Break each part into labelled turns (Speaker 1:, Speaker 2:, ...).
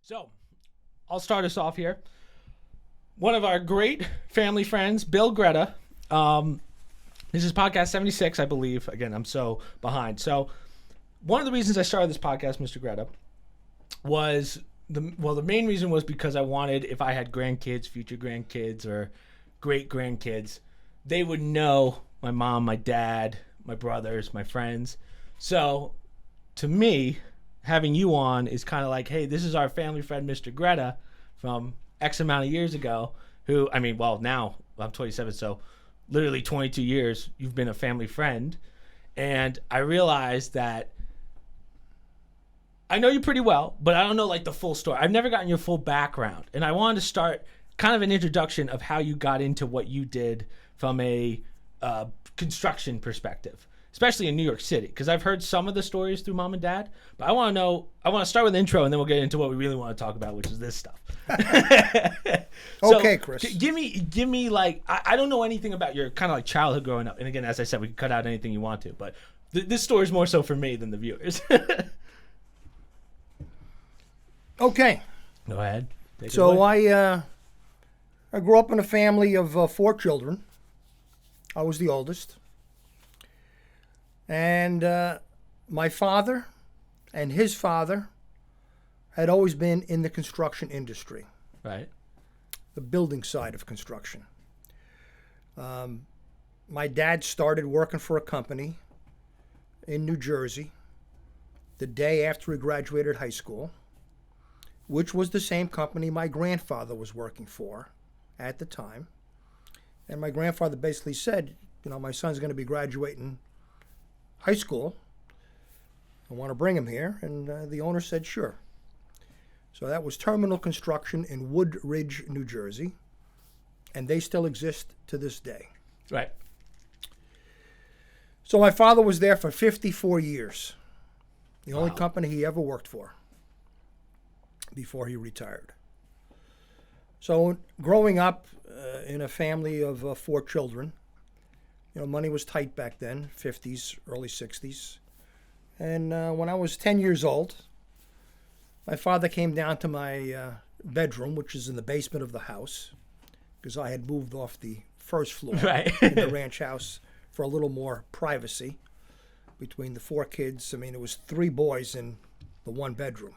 Speaker 1: So, I'll start us off here. One of our great family friends, Bill Grutta. This is podcast 76, I believe. Again, I'm so behind. So, one of the reasons I started this podcast, Mr. Grutta, was the main reason was because I wanted, if I had grandkids, future grandkids, or great grandkids, they would know my mom, my dad, my brothers, my friends. So, to me, having you on is kind of like, hey, this is our family friend, Mr. Grutta, from X amount of years ago, who, I mean, well, now I'm 27, so literally 22 years, you've been a family friend. And I realized that I know you pretty well, but I don't know like the full story. I've never gotten your full background. And I wanted to start kind of an introduction of how you got into what you did from a construction perspective, especially in New York City, because I've heard some of the stories through mom and dad, but I want to start with the intro, and then we'll get into what we really want to talk about, which is this stuff.
Speaker 2: Okay, Chris.
Speaker 1: Give me like, I don't know anything about your kind of like childhood growing up. And again, as I said, we can cut out anything you want to, but this story is more so for me than the viewers.
Speaker 2: Okay.
Speaker 1: Go ahead.
Speaker 2: So I grew up in a family of 4 children. I was the oldest. And my father and his father had always been in the construction industry.
Speaker 1: Right.
Speaker 2: The building side of construction. My dad started working for a company in New Jersey the day after he graduated high school, which was the same company my grandfather was working for at the time. And my grandfather basically said, you know, my son's going to be graduating high school. I want to bring him here. And the owner said, sure. So that was Terminal Construction in Woodridge, New Jersey. And they still exist to this day.
Speaker 1: Right.
Speaker 2: So my father was there for 54 years. The only
Speaker 1: Wow.
Speaker 2: company he ever worked for before he retired. So growing up in a family of 4 children, you know, money was tight back then, 50s, early 60s. And when I was 10 years old, my father came down to my bedroom, which is in the basement of the house, because I had moved off the first floor
Speaker 1: Right.
Speaker 2: in the ranch house for a little more privacy between the 4 kids. I mean, it was 3 boys in the 1 bedroom.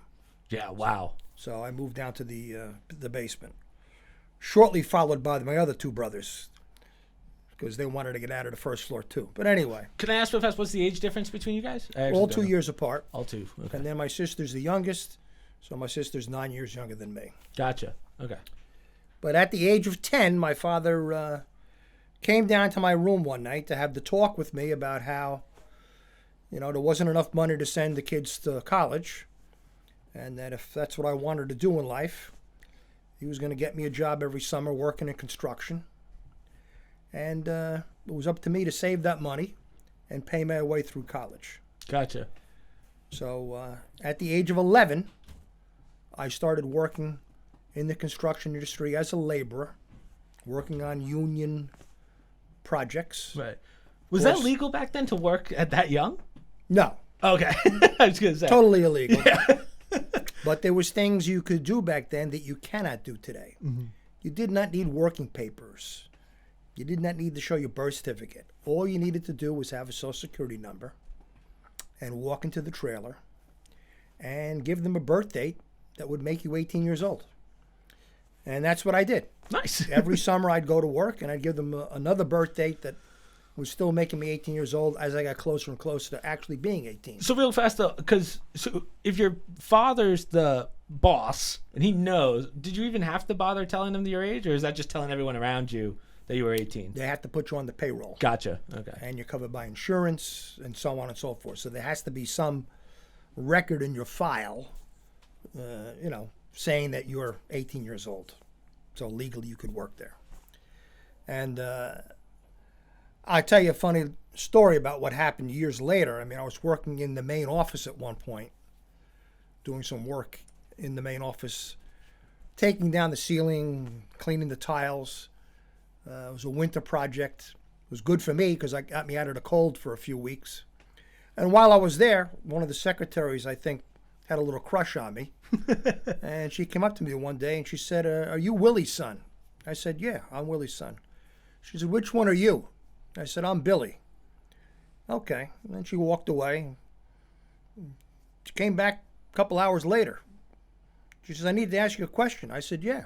Speaker 1: Yeah. Wow.
Speaker 2: So I moved down to the basement, shortly followed by my other 2 brothers, because they wanted to get out of the first floor too. But anyway.
Speaker 1: Can I ask real fast, what's the age difference between you guys?
Speaker 2: All 2 years apart.
Speaker 1: All 2. Okay.
Speaker 2: And then my sister's the youngest, so my sister's 9 years younger than me.
Speaker 1: Gotcha. Okay.
Speaker 2: But at the age of 10, my father came down to my room one night to have the talk with me about how, you know, there wasn't enough money to send the kids to college, and that if that's what I wanted to do in life, he was going to get me a job every summer working in construction. And it was up to me to save that money and pay my way through college.
Speaker 1: Gotcha.
Speaker 2: So at the age of 11, I started working in the construction industry as a laborer, working on union projects.
Speaker 1: Right. Was that legal back then to work at that young?
Speaker 2: No.
Speaker 1: Okay. I was going to say.
Speaker 2: Totally illegal. Yeah. But there was things you could do back then that you cannot do today. Mm-hmm. You did not need working papers. You did not need to show your birth certificate. All you needed to do was have a social security number and walk into the trailer and give them a birth date that would make you 18 years old. And that's what I did.
Speaker 1: Nice.
Speaker 2: Every summer I'd go to work and I'd give them another birth date that was still making me 18 years old as I got closer and closer to actually being 18.
Speaker 1: So real fast though, because if your father's the boss and he knows, did you even have to bother telling him your age, or is that just telling everyone around you that you were 18?
Speaker 2: They have to put you on the payroll.
Speaker 1: Gotcha. Okay.
Speaker 2: And you're covered by insurance and so on and so forth. So there has to be some record in your file, you know, saying that you're 18 years old. So legally you could work there. And I'll tell you a funny story about what happened years later. I mean, I was working in the main office at one point, doing some work in the main office, taking down the ceiling, cleaning the tiles. It was a winter project. It was good for me because it got me out of the cold for a few weeks. And while I was there, one of the secretaries, I think, had a little crush on me. And she came up to me one day and she said, "Are you Willie's son?" I said, "Yeah, I'm Willie's son." She said, "Which one are you?" I said, "I'm Billy." Okay. And then she walked away. She came back a couple hours later. She says, "I need to ask you a question." I said, "Yeah."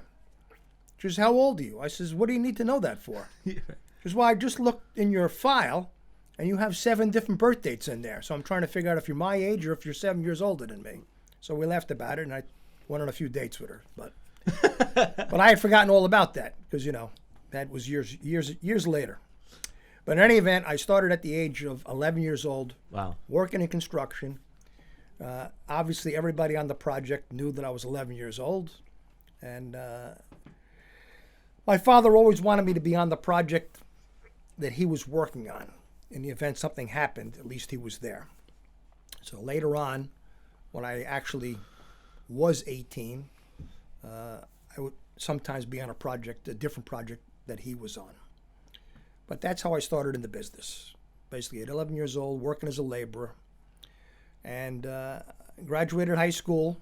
Speaker 2: She says, "How old are you?" I says, "What do you need to know that for?" She says, "Well, I just looked in your file and you have 7 different birth dates in there. So I'm trying to figure out if you're my age or if you're 7 years older than me." So we laughed about it and I went on a few dates with her. But I had forgotten all about that because, that was years later. But in any event, I started at the age of 11 years old.
Speaker 1: Wow.
Speaker 2: Working in construction. Obviously, everybody on the project knew that I was 11 years old. And my father always wanted me to be on the project that he was working on. In the event something happened, at least he was there. So later on, when I actually was 18, I would sometimes be on a different project that he was on. But that's how I started in the business. Basically at 11 years old, working as a laborer. And graduated high school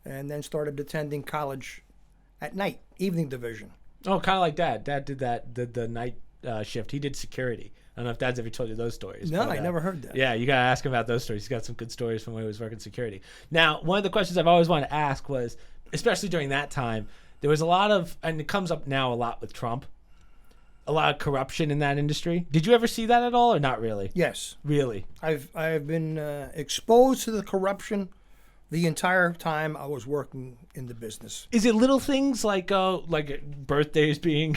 Speaker 2: and then started attending college at night, evening division.
Speaker 1: Oh, kind of like Dad. Dad did the night shift. He did security. I don't know if Dad's ever told you those stories.
Speaker 2: No,
Speaker 1: but,
Speaker 2: I never heard that.
Speaker 1: Yeah, you got to ask him about those stories. He's got some good stories from when he was working security. Now, one of the questions I've always wanted to ask was, especially during that time, there was a lot of, and it comes up now a lot with Trump, a lot of corruption in that industry. Did you ever see that at all or not really?
Speaker 2: Yes.
Speaker 1: Really?
Speaker 2: I've been exposed to the corruption the entire time I was working in the business.
Speaker 1: Is it little things like birthdays being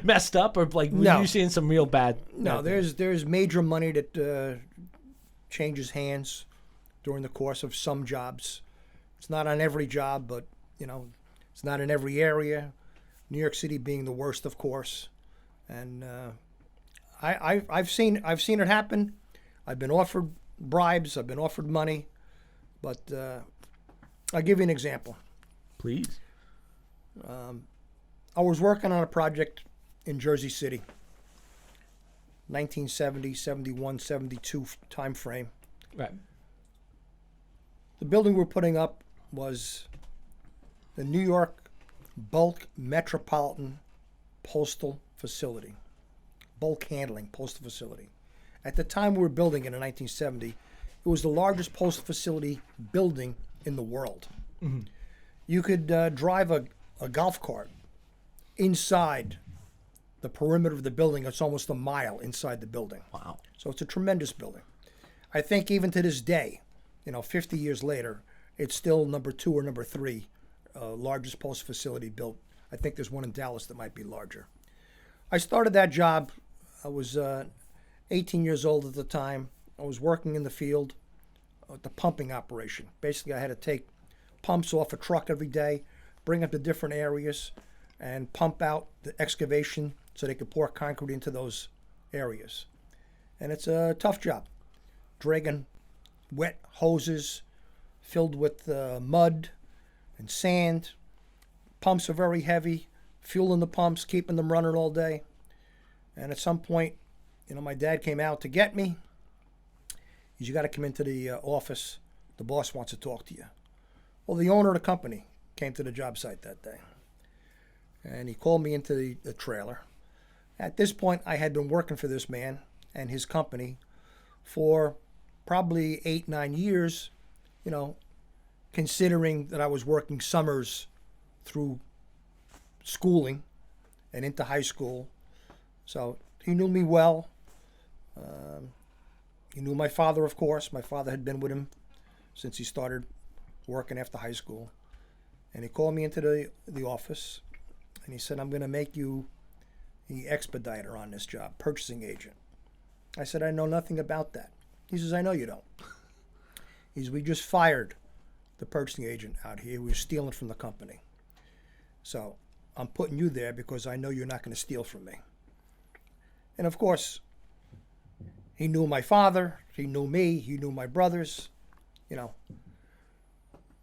Speaker 1: messed up, or like were you seeing some real bad?
Speaker 2: No, there's major money that changes hands during the course of some jobs. It's not on every job, but it's not in every area. New York City being the worst, of course. And I've seen it happen. I've been offered bribes. I've been offered money. But I'll give you an example.
Speaker 1: Please.
Speaker 2: I was working on a project in Jersey City, 1970, 71, 72 time frame.
Speaker 1: Right.
Speaker 2: The building we're putting up was the New York Bulk Metropolitan Postal Facility. Bulk handling postal facility. At the time we were building it in 1970, it was the largest postal facility building in the world. Mm-hmm. You could drive a golf cart inside the perimeter of the building. It's almost a mile inside the building.
Speaker 1: Wow.
Speaker 2: So it's a tremendous building. I think even to this day, 50 years later, it's still number 2 or number 3 largest postal facility built. I think there's one in Dallas that might be larger. I started that job. I was 18 years old at the time. I was working in the field at the pumping operation. Basically, I had to take pumps off a truck every day, bring up to different areas, and pump out the excavation so they could pour concrete into those areas. And it's a tough job. Dragging wet hoses filled with mud and sand. Pumps are very heavy. Fuel in the pumps, keeping them running all day. And at some point, my dad came out to get me. You got to come into the office. The boss wants to talk to you. Well, the owner of the company came to the job site that day. And he called me into the trailer. At this point, I had been working for this man and his company for probably 8-9 years, considering that I was working summers through schooling and into high school. So he knew me well. He knew my father, of course. My father had been with him since he started working after high school. And he called me into the office, and he said, "I'm going to make you the expediter on this job, purchasing agent." I said, "I know nothing about that." He says, "I know you don't." He says, "We just fired the purchasing agent out here. We were stealing from the company. So I'm putting you there because I know you're not going to steal from me." And of course, he knew my father, he knew me, he knew my brothers,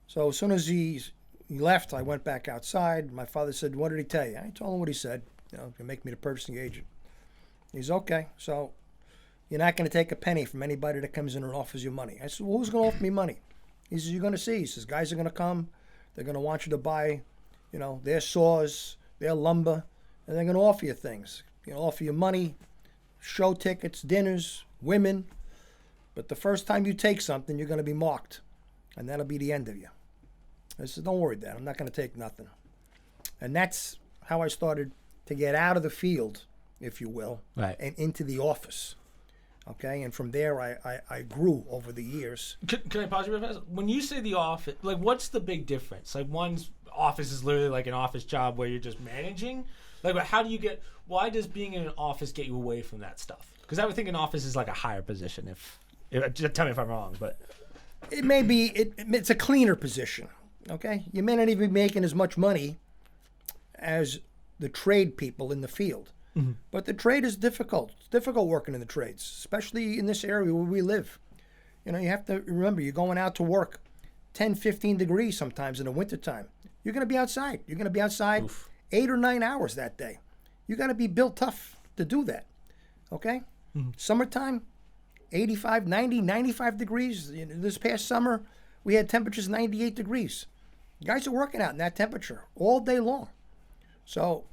Speaker 2: So as soon as he left, I went back outside. My father said, "What did he tell you?" I told him what he said, to make me the purchasing agent. He's okay. So you're not going to take a penny from anybody that comes in and offers you money. I said, "Well, who's going to offer me money?" He says, you're going to see. He says, guys are going to come. They're going to want you to buy, their saws, their lumber, and they're going to offer you things. Offer you money, show tickets, dinners, women. But the first time you take something, you're going to be marked, and that'll be the end of you. I said, don't worry, Dad. I'm not going to take nothing. And that's how I started to get out of the field, if you will,
Speaker 1: right,
Speaker 2: and into the office. Okay, and from there, I grew over the years.
Speaker 1: Can I pause you real fast? When you say the office, like, what's the big difference? Like, one's office is literally like an office job where you're just managing. Like, how do you get? Why does being in an office get you away from that stuff? Because I would think an office is like a higher position. If just tell me if I'm wrong, but
Speaker 2: it may be. It's a cleaner position. Okay, you may not even be making as much money as the trade people in the field. Mm-hmm. But the trade is difficult. It's difficult working in the trades, especially in this area where we live. You have to remember, you're going out to work 10, 15 degrees sometimes in the wintertime. You're going to be outside. You're going to be outside 8 or 9 hours that day. You got to be built tough to do that. Okay? Mm-hmm. Summertime, 85, 90, 95 degrees. This past summer, we had temperatures 98 degrees. Guys are working out in that temperature all day long. So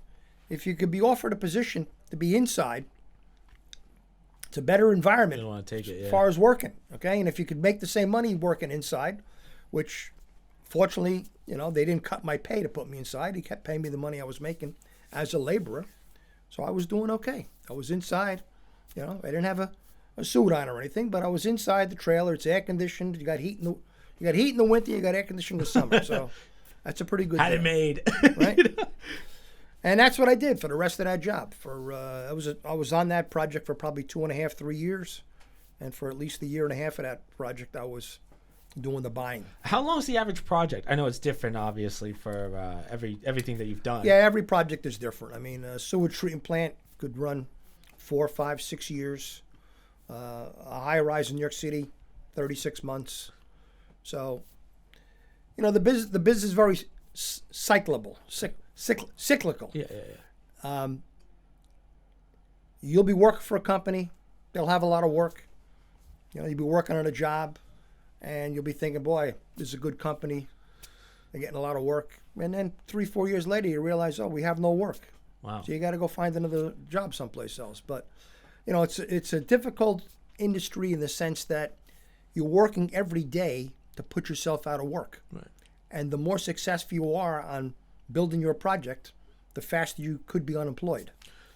Speaker 2: if you could be offered a position to be inside, it's a better environment
Speaker 1: you don't want to take it,
Speaker 2: as far as working, okay? And if you could make the same money working inside, which fortunately, they didn't cut my pay to put me inside. He kept paying me the money I was making as a laborer. So I was doing okay. I was inside. I didn't have a suit on or anything, but I was inside the trailer. It's air conditioned. You got heat in the winter, you got air conditioning in the summer. So that's a pretty good
Speaker 1: Had
Speaker 2: deal,
Speaker 1: it made.
Speaker 2: right? And that's what I did for the rest of that job. I was on that project for probably 2.5, 3 years, and for at least a year and a half of that project, I was doing the buying.
Speaker 1: How long is the average project? I know it's different, obviously, for everything that you've done.
Speaker 2: Yeah, every project is different. I mean, a sewage treatment plant could run 4, 5, 6 years. A high-rise in New York City, 36 months. So, the business is very cyclical.
Speaker 1: Yeah.
Speaker 2: You'll be working for a company. They'll have a lot of work. You'll be working on a job, and you'll be thinking, boy, this is a good company. They're getting a lot of work. And then 3, 4 years later, you realize, we have no work.
Speaker 1: Wow.
Speaker 2: So you got to go find another job someplace else. But, it's a difficult industry in the sense that you're working every day to put yourself out of work.
Speaker 1: Right.
Speaker 2: And the more successful you are on building your project, the faster you could be unemployed.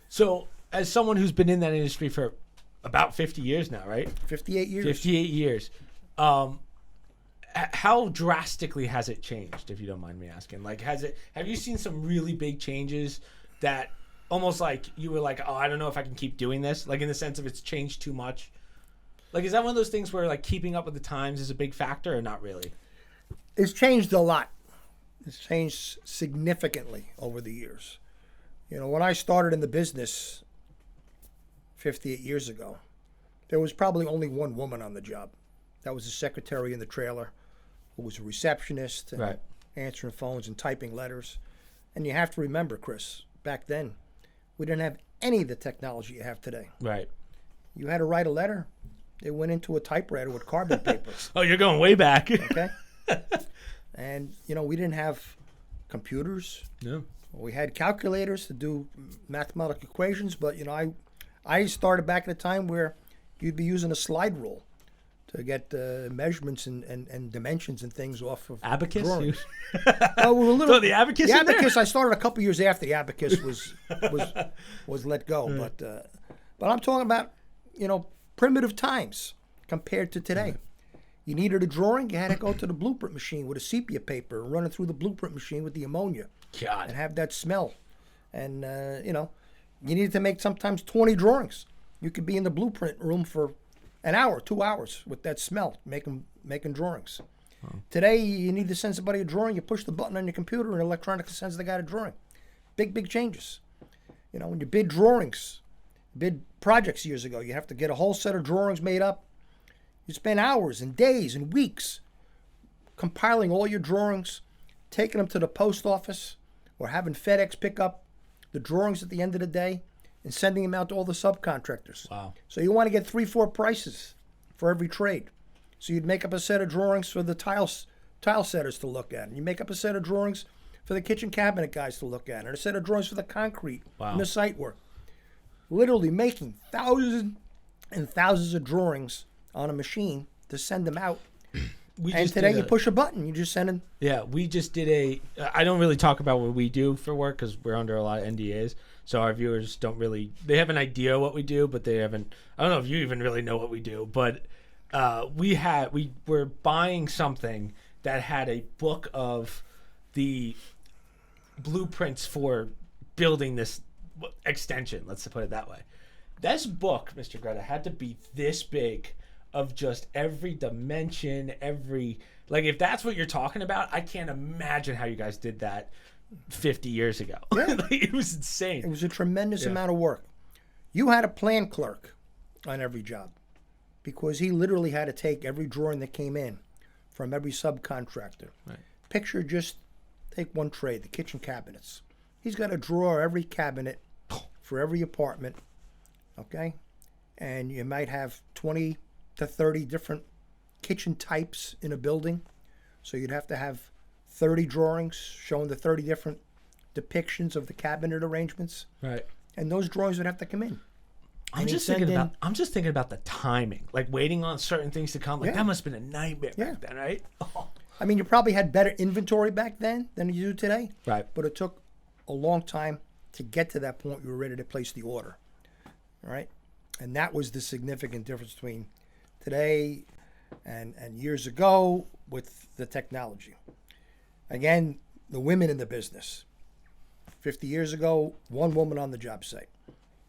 Speaker 1: So, as someone who's been in that industry for about 50 years now, right?
Speaker 2: 58 years.
Speaker 1: 58 years. How drastically has it changed, if you don't mind me asking? Like, have you seen some really big changes that almost like you were like, I don't know if I can keep doing this? Like, in the sense of it's changed too much? Like, is that one of those things where, like, keeping up with the times is a big factor or not really?
Speaker 2: It's changed a lot. It's changed significantly over the years. When I started in the business 58 years ago, there was probably only one woman on the job. That was the secretary in the trailer, who was a receptionist, and
Speaker 1: right,
Speaker 2: answering phones and typing letters. And you have to remember, Chris, back then, we didn't have any of the technology you have today.
Speaker 1: Right.
Speaker 2: You had to write a letter. It went into a typewriter with carbon paper.
Speaker 1: Oh, you're going way back.
Speaker 2: Okay. And, we didn't have computers.
Speaker 1: No.
Speaker 2: We had calculators to do mathematical equations, but, I started back at a time where you'd be using a slide rule to get measurements and dimensions and things off of
Speaker 1: abacus.
Speaker 2: Drawings. Well, we were a little,
Speaker 1: so the abacus.
Speaker 2: The abacus. I started a couple years after the abacus was let go. But I'm talking about primitive times compared to today. You needed a drawing, you had to go to the blueprint machine with a sepia paper, run it through the blueprint machine with the ammonia, and have that smell. And you needed to make sometimes 20 drawings. You could be in the blueprint room for an hour, 2 hours with that smell, making drawings. Oh. Today, you need to send somebody a drawing. You push the button on your computer, and electronically sends the guy a drawing. Big changes. When you bid drawings, bid projects years ago, you have to get a whole set of drawings made up. You spend hours and days and weeks compiling all your drawings, taking them to the post office, or having FedEx pick up the drawings at the end of the day and sending them out to all the subcontractors.
Speaker 1: Wow.
Speaker 2: So you want to get 3-4 prices for every trade. So you'd make up a set of drawings for the tile setters to look at, and you make up a set of drawings for the kitchen cabinet guys to look at, and a set of drawings for the concrete and the site work. Literally making thousands and thousands of drawings on a machine to send them out. And today you push a button, you just send them.
Speaker 1: Yeah, we just did I don't really talk about what we do for work because we're under a lot of NDAs. So our viewers don't really, they have an idea what we do, but they haven't, I don't know if you even really know what we do, but we were buying something that had a book of the blueprints for building this extension, let's put it that way. This book, Mr. Grutta, had to be this big of just every dimension, like if that's what you're talking about, I can't imagine how you guys did that 50 years ago.
Speaker 2: Yeah.
Speaker 1: Like, it was insane.
Speaker 2: It was a tremendous amount of work. You had a plan clerk on every job because he literally had to take every drawing that came in from every subcontractor.
Speaker 1: Right.
Speaker 2: Picture, just take one tray, the kitchen cabinets. He's got to draw every cabinet for every apartment, okay? And you might have 20 to 30 different kitchen types in a building. So you'd have to have 30 drawings showing the 30 different depictions of the cabinet arrangements.
Speaker 1: Right.
Speaker 2: And those drawings would have to come in.
Speaker 1: I'm just thinking about the timing, like waiting on certain things to come. Like that must have been a nightmare back then, right? Oh.
Speaker 2: I mean, you probably had better inventory back then than you do today.
Speaker 1: Right.
Speaker 2: But it took a long time to get to that point you were ready to place the order. All right. And that was the significant difference between today and years ago with the technology. Again, the women in the business. 50 years ago, one woman on the job site.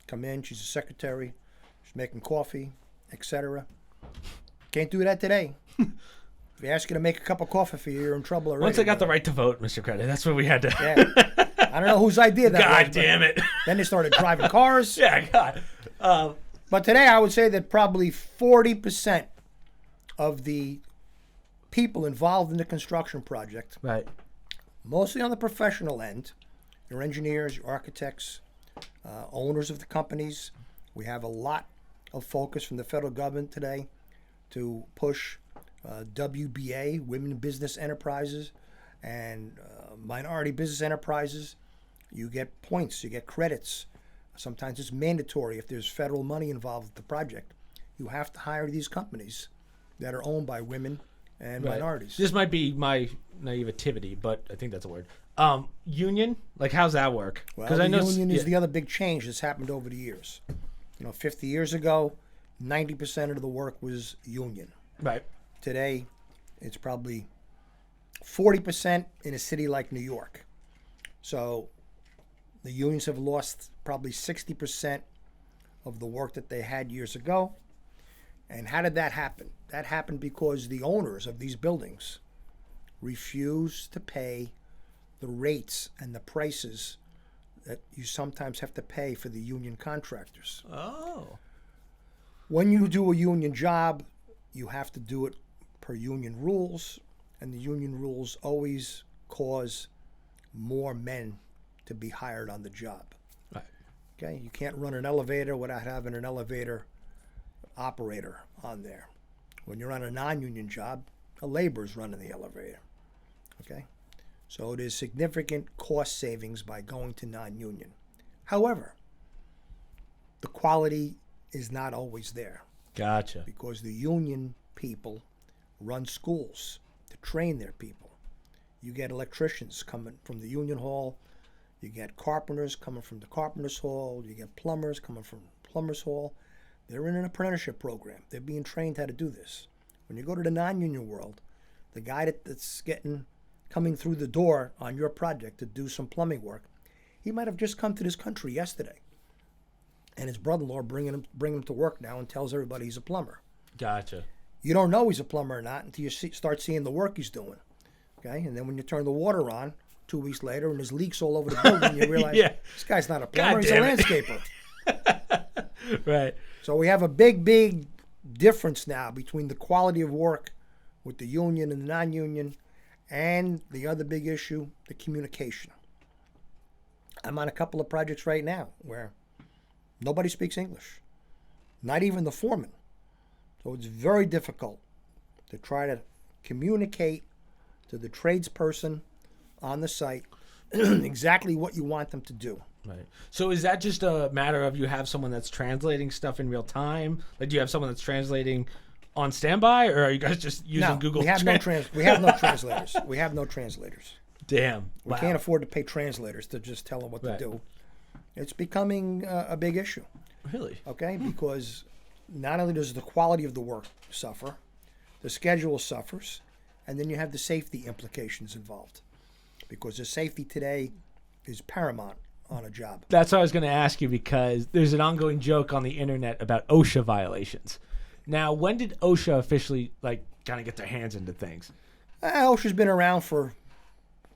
Speaker 2: Come in, she's a secretary, she's making coffee, etc. Can't do that today. If you ask you to make a cup of coffee for you, you're in trouble already.
Speaker 1: Once I got the right to vote, Mr. Grutta, that's what we had to.
Speaker 2: Yeah. I don't know whose idea that was.
Speaker 1: God damn it.
Speaker 2: Then they started driving cars.
Speaker 1: Yeah, God.
Speaker 2: But today I would say that probably 40% of the people involved in the construction project,
Speaker 1: right,
Speaker 2: mostly on the professional end, your engineers, your architects, owners of the companies. We have a lot of focus from the federal government today to push WBA, Women Business Enterprises, and minority business enterprises. You get points, you get credits. Sometimes it's mandatory if there's federal money involved with the project. You have to hire these companies that are owned by women and minorities.
Speaker 1: This might be my naivety, but I think that's a word. Union, like how's that work?
Speaker 2: Well, the union is the other big change that's happened over the years. 50 years ago, 90% of the work was union.
Speaker 1: Right.
Speaker 2: Today, it's probably 40% in a city like New York. So the unions have lost probably 60% of the work that they had years ago. And how did that happen? That happened because the owners of these buildings refused to pay the rates and the prices that you sometimes have to pay for the union contractors.
Speaker 1: Oh.
Speaker 2: When you do a union job, you have to do it per union rules, and the union rules always cause more men to be hired on the job.
Speaker 1: Right.
Speaker 2: Okay, you can't run an elevator without having an elevator operator on there. When you're on a non-union job, a laborer's running the elevator. Okay, so it is significant cost savings by going to non-union. However, the quality is not always there.
Speaker 1: Gotcha.
Speaker 2: Because the union people run schools to train their people. You get electricians coming from the union hall. You get carpenters coming from the carpenter's hall. You get plumbers coming from plumber's hall. They're in an apprenticeship program. They're being trained how to do this. When you go to the non-union world, the guy that's coming through the door on your project to do some plumbing work, he might have just come to this country yesterday. And his brother-in-law bringing him to work now and tells everybody he's a plumber.
Speaker 1: Gotcha.
Speaker 2: You don't know he's a plumber or not until you start seeing the work he's doing. Okay, and then when you turn the water on 2 weeks later and there's leaks all over the building, you realize this guy's not a plumber, he's a landscaper.
Speaker 1: Right.
Speaker 2: So we have a big difference now between the quality of work with the union and the non-union, and the other big issue, the communication. I'm on a couple of projects right now where nobody speaks English, not even the foreman. So it's very difficult to try to communicate to the tradesperson on the site exactly what you want them to do.
Speaker 1: Right. So is that just a matter of you have someone that's translating stuff in real time? Like, do you have someone that's translating on standby, or are you guys just using Google?
Speaker 2: We have no translators. We have no translators.
Speaker 1: Damn.
Speaker 2: We can't afford to pay translators to just tell them what to do. It's becoming a big issue.
Speaker 1: Really?
Speaker 2: Okay, because not only does the quality of the work suffer, the schedule suffers, and then you have the safety implications involved. Because the safety today is paramount on a job.
Speaker 1: That's what I was going to ask you, because there's an ongoing joke on the internet about OSHA violations. Now, when did OSHA officially kind of get their hands into things?
Speaker 2: OSHA's been around for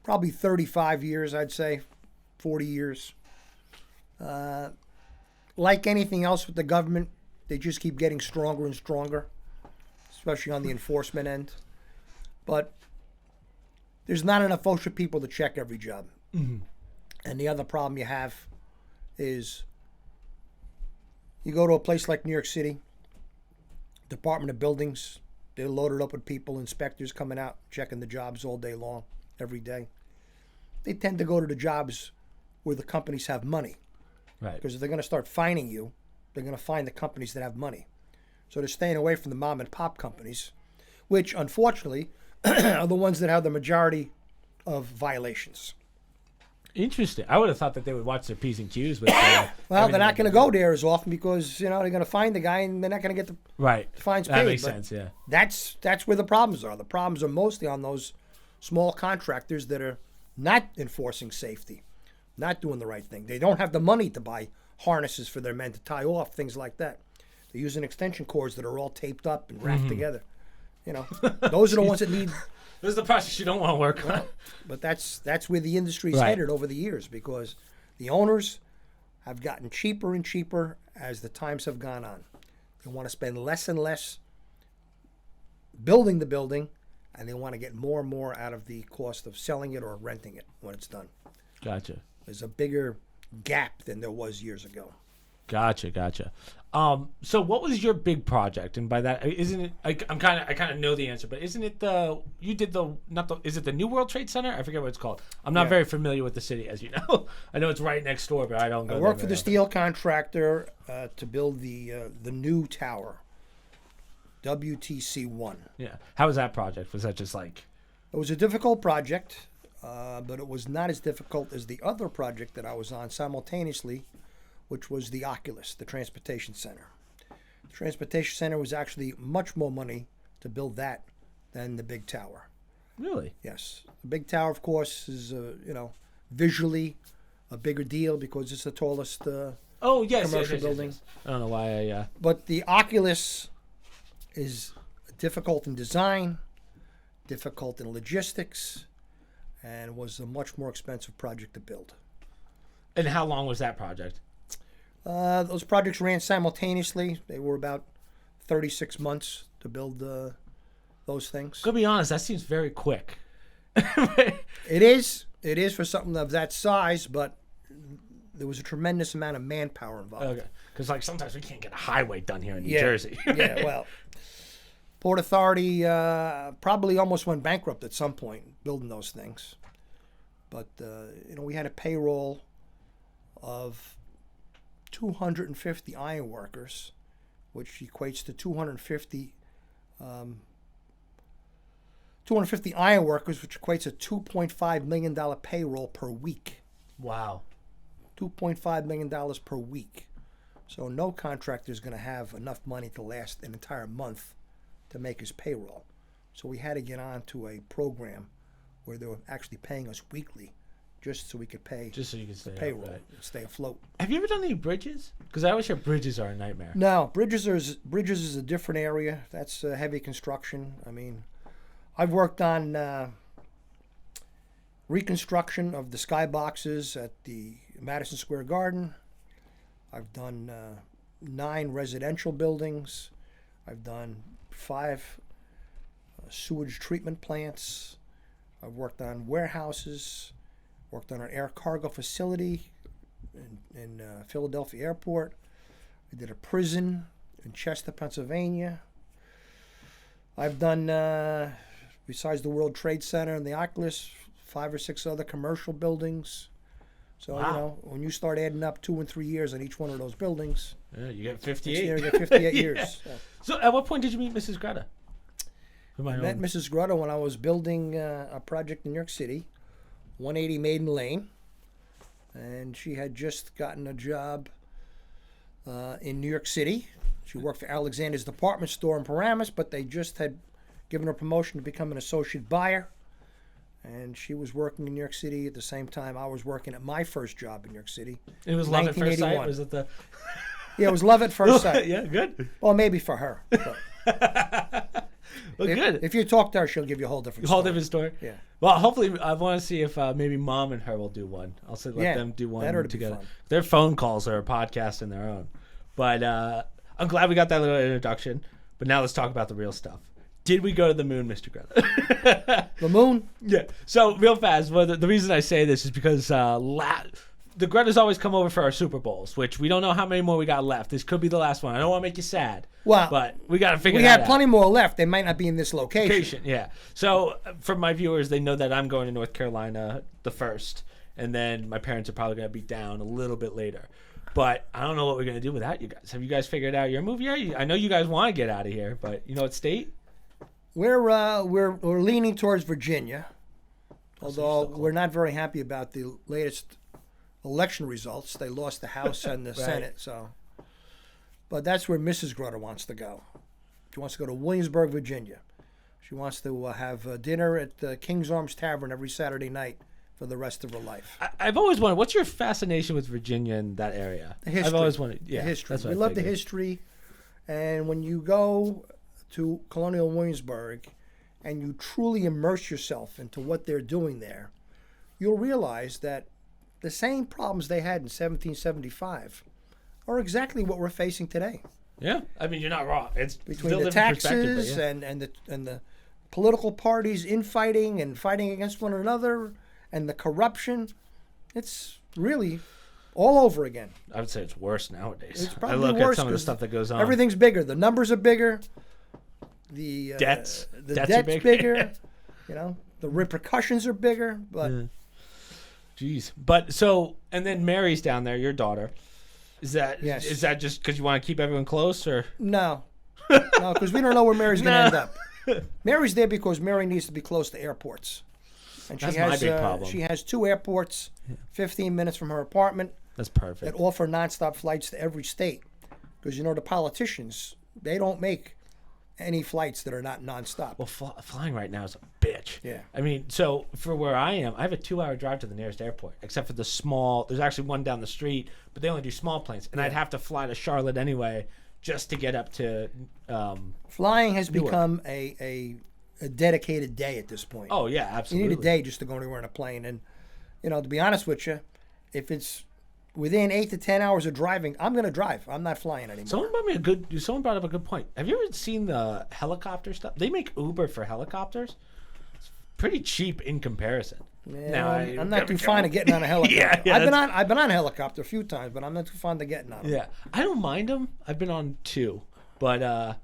Speaker 2: probably 35 years, I'd say, 40 years. Like anything else with the government, they just keep getting stronger and stronger, especially on the enforcement end. But there's not enough OSHA people to check every job.
Speaker 1: Mm-hmm.
Speaker 2: And the other problem you have is you go to a place like New York City, Department of Buildings, they're loaded up with people, inspectors coming out, checking the jobs all day long, every day. They tend to go to the jobs where the companies have money.
Speaker 1: Right.
Speaker 2: Because if they're going to start fining you, they're going to find the companies that have money. So they're staying away from the mom and pop companies, which unfortunately are the ones that have the majority of violations.
Speaker 1: Interesting. I would have thought that they would watch their P's and Q's. But
Speaker 2: well, they're not going to go there as often because they're going to find the guy and they're not going to get the fines paid.
Speaker 1: That makes sense. Yeah.
Speaker 2: That's where the problems are. The problems are mostly on those small contractors that are not enforcing safety, not doing the right thing. They don't have the money to buy harnesses for their men to tie off, things like that. They're using extension cords that are all taped up and wrapped together. Those are the ones that need.
Speaker 1: This is the process you don't want to work on.
Speaker 2: But that's where the industry's headed over the years, because the owners have gotten cheaper and cheaper as the times have gone on. They want to spend less and less building the building, and they want to get more and more out of the cost of selling it or renting it when it's done.
Speaker 1: Gotcha.
Speaker 2: There's a bigger gap than there was years ago.
Speaker 1: Gotcha. So what was your big project? And by that, isn't it? I kind of know the answer, but isn't it is it the New World Trade Center? I forget what it's called. I'm not very familiar with the city, as you know. I know it's right next door, but I don't go.
Speaker 2: I worked for the steel contractor to build the new tower, WTC1.
Speaker 1: Yeah. How was that project? Was that just like?
Speaker 2: It was a difficult project, but it was not as difficult as the other project that I was on simultaneously, which was the Oculus, the transportation center. The transportation center was actually much more money to build that than the big tower.
Speaker 1: Really?
Speaker 2: Yes. The big tower, of course, is visually a bigger deal because it's the tallest commercial building.
Speaker 1: Yes. I don't know why
Speaker 2: But the Oculus is difficult in design, difficult in logistics, and was a much more expensive project to build.
Speaker 1: And how long was that project?
Speaker 2: Those projects ran simultaneously. They were about 36 months to build those things.
Speaker 1: To be honest, that seems very quick.
Speaker 2: It is. It is for something of that size, but there was a tremendous amount of manpower involved.
Speaker 1: Okay. Because sometimes we can't get a highway done here in New Jersey.
Speaker 2: Yeah, well, Port Authority probably almost went bankrupt at some point building those things. But, we had a payroll of 250 iron workers, which equates to 250 iron workers, which equates to $2.5 million payroll per week.
Speaker 1: Wow.
Speaker 2: $2.5 million per week. So no contractor is going to have enough money to last an entire month to make his payroll. So we had to get on to a program where they were actually paying us weekly, just so we could pay
Speaker 1: so you could stay
Speaker 2: payroll
Speaker 1: and
Speaker 2: stay afloat.
Speaker 1: Have you ever done any bridges? Because I always hear bridges are a nightmare.
Speaker 2: No, bridges is a different area. That's heavy construction. I mean, I've worked on reconstruction of the skyboxes at the Madison Square Garden. I've done 9 residential buildings. I've done 5 sewage treatment plants. I've worked on warehouses. Worked on an air cargo facility in Philadelphia Airport. I did a prison in Chester, Pennsylvania. I've done, besides the World Trade Center and the Oculus, 5 or 6 other commercial buildings. So,
Speaker 1: Wow.
Speaker 2: when you start adding up 2 and 3 years on each one of those buildings,
Speaker 1: Yeah, you get
Speaker 2: it's
Speaker 1: 58.
Speaker 2: near, you get 58
Speaker 1: Yeah.
Speaker 2: years. So,
Speaker 1: So at what point did you meet Mrs. Grutta?
Speaker 2: I met Mrs. Grutta when I was building a project in New York City, 180 Maiden Lane. And she had just gotten a job in New York City. She worked for Alexander's department store in Paramus, but they just had given her promotion to become an associate buyer. And she was working in New York City at the same time I was working at my first job in New York City.
Speaker 1: It was love at first sight?
Speaker 2: 1981.
Speaker 1: Was it the...
Speaker 2: Yeah, it was love at first sight.
Speaker 1: Yeah, good.
Speaker 2: Well, maybe for her. But
Speaker 1: Well, good.
Speaker 2: if you talk to her, she'll give you a whole different
Speaker 1: Whole
Speaker 2: story.
Speaker 1: different story.
Speaker 2: Yeah.
Speaker 1: Well, hopefully, I want to see if maybe Mom and her will do one. I'll say let
Speaker 2: Yeah,
Speaker 1: them do one
Speaker 2: that ought to be
Speaker 1: together.
Speaker 2: fun.
Speaker 1: Their phone calls are a podcast in their own. But I'm glad we got that little introduction. But now let's talk about the real stuff. Did we go to the moon, Mr. Grutta?
Speaker 2: The moon?
Speaker 1: Yeah. So real fast, well, the reason I say this is because the Gruttas always come over for our Super Bowls, which we don't know how many more we got left. This could be the last one. I don't want to make you sad.
Speaker 2: Well,
Speaker 1: but we got to figure
Speaker 2: we
Speaker 1: that out.
Speaker 2: have plenty more left. They might not be in this location.
Speaker 1: Yeah. So for my viewers, they know that I'm going to North Carolina the 1st, and then my parents are probably going to be down a little bit later. But I don't know what we're going to do without you guys. Have you guys figured out your move yet? I know you guys want to get out of here, but you know what state?
Speaker 2: We're leaning towards Virginia, although
Speaker 1: so
Speaker 2: we're not very happy about the latest election results. They lost the House and the
Speaker 1: Right.
Speaker 2: Senate, so. But that's where Mrs. Grutta wants to go. She wants to go to Williamsburg, Virginia. She wants to have dinner at the King's Arms Tavern every Saturday night for the rest of her life.
Speaker 1: I've always wondered, what's your fascination with Virginia and that area?
Speaker 2: The history.
Speaker 1: I've always wanted, yeah,
Speaker 2: The history.
Speaker 1: That's what
Speaker 2: We
Speaker 1: I
Speaker 2: love the
Speaker 1: figured.
Speaker 2: history, and when you go to Colonial Williamsburg and you truly immerse yourself into what they're doing there, you'll realize that the same problems they had in 1775 are exactly what we're facing today.
Speaker 1: Yeah, I mean, you're not wrong. It's
Speaker 2: Between
Speaker 1: still
Speaker 2: the
Speaker 1: different perspective, but
Speaker 2: taxes
Speaker 1: yeah.
Speaker 2: and the political parties infighting and fighting against one another and the corruption, it's really all over again.
Speaker 1: I would say it's worse nowadays.
Speaker 2: It's
Speaker 1: I
Speaker 2: probably
Speaker 1: look
Speaker 2: worse
Speaker 1: at some of the
Speaker 2: 'cause
Speaker 1: stuff that goes on.
Speaker 2: Everything's bigger. The numbers are bigger. The
Speaker 1: Debts.
Speaker 2: The
Speaker 1: Debts are
Speaker 2: debt's
Speaker 1: bigger.
Speaker 2: bigger. You know, the repercussions are bigger. But
Speaker 1: Yeah. Jeez. But so, and then Mary's down there, your daughter. Is that
Speaker 2: Yes.
Speaker 1: Is that just because you want to keep everyone close, or?
Speaker 2: no, because we don't know where Mary's going to end up. Mary's there because Mary needs to be close to airports, and
Speaker 1: That's
Speaker 2: she
Speaker 1: my
Speaker 2: has
Speaker 1: big problem.
Speaker 2: she has 2 airports, 15 minutes from her apartment,
Speaker 1: That's
Speaker 2: that
Speaker 1: perfect.
Speaker 2: offer nonstop flights to every state. Because the politicians, they don't make any flights that are not nonstop.
Speaker 1: Well, flying right now is a bitch.
Speaker 2: Yeah.
Speaker 1: I mean, so for where I am, I have a 2-hour drive to the nearest airport, except for the small. There's actually one down the street, but they only do small planes, and I'd have to fly to Charlotte anyway just to get up to.
Speaker 2: Flying has
Speaker 1: Newark.
Speaker 2: become a dedicated day at this point.
Speaker 1: Oh yeah,
Speaker 2: You
Speaker 1: absolutely.
Speaker 2: need a day just to go anywhere in a plane. And, to be honest with you, if it's within 8 to 10 hours of driving, I'm going to drive. I'm not flying anymore.
Speaker 1: Someone brought up a good point. Have you ever seen the helicopter stuff? They make Uber for helicopters. It's pretty cheap in comparison.
Speaker 2: Man,
Speaker 1: Now,
Speaker 2: I'm not too fond of getting on a helicopter.
Speaker 1: Yeah,
Speaker 2: I've been on a helicopter a few times, but I'm not too fond of getting on them.
Speaker 1: Yeah, I don't mind them. I've been on 2, but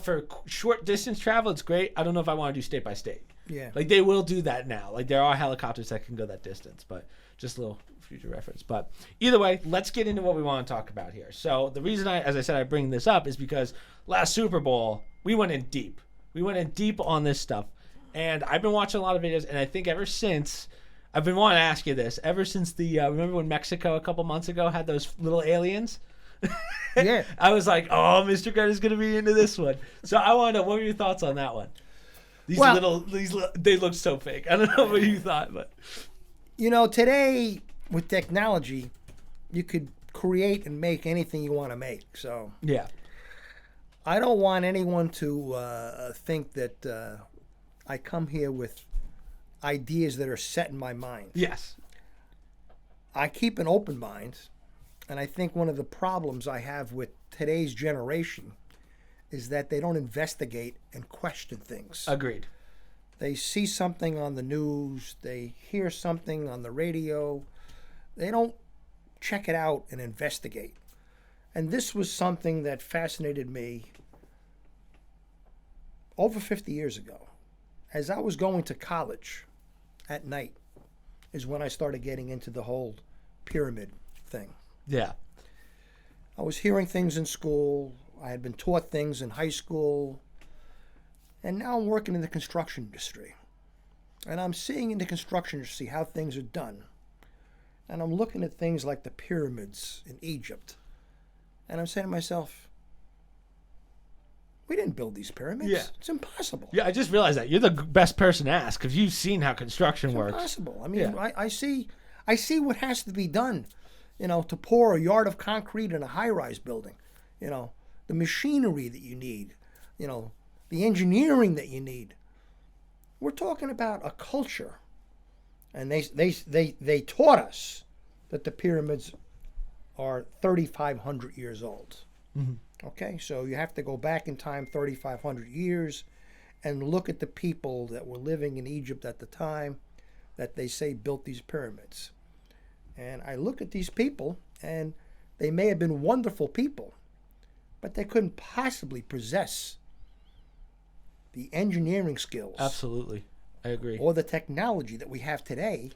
Speaker 1: for short distance travel, it's great. I don't know if I want to do state by state.
Speaker 2: Yeah.
Speaker 1: Like they will do that now. Like there are helicopters that can go that distance, but just a little future reference. But either way, let's get into what we want to talk about here. So the reason as I said, I bring this up is because last Super Bowl, we went in deep. We went in deep on this stuff. And I've been watching a lot of videos, and I think ever since, I've been wanting to ask you this, ever since remember when Mexico a couple months ago had those little aliens?
Speaker 2: Yeah.
Speaker 1: I was like, oh, Mr. Grut is going to be into this one. So I want to know, what were your thoughts on that one? These they look so fake. I don't know what you thought, but.
Speaker 2: Today with technology, you could create and make anything you want to make. So
Speaker 1: Yeah.
Speaker 2: I don't want anyone to think that I come here with ideas that are set in my mind.
Speaker 1: Yes.
Speaker 2: I keep an open mind, and I think one of the problems I have with today's generation is that they don't investigate and question things.
Speaker 1: Agreed.
Speaker 2: They see something on the news, they hear something on the radio, they don't check it out and investigate. And this was something that fascinated me over 50 years ago, as I was going to college at night, is when I started getting into the whole pyramid thing.
Speaker 1: Yeah.
Speaker 2: I was hearing things in school. I had been taught things in high school. And now I'm working in the construction industry. And I'm seeing in the construction industry how things are done. And I'm looking at things like the pyramids in Egypt. And I'm saying to myself, we didn't build these pyramids.
Speaker 1: Yeah.
Speaker 2: It's impossible.
Speaker 1: Yeah, I just realized that. You're the best person to ask because you've seen how construction works.
Speaker 2: Impossible. I mean,
Speaker 1: Yeah.
Speaker 2: I see what has to be done, to pour a yard of concrete in a high-rise building. The machinery that you need, the engineering that you need. We're talking about a culture, and they taught us that the pyramids are 3,500 years old.
Speaker 1: Mm-hmm.
Speaker 2: Okay, so you have to go back in time 3,500 years and look at the people that were living in Egypt at the time that they say built these pyramids. And I look at these people, and they may have been wonderful people, but they couldn't possibly possess the engineering skills.
Speaker 1: Absolutely. I agree.
Speaker 2: Or the technology that we have today.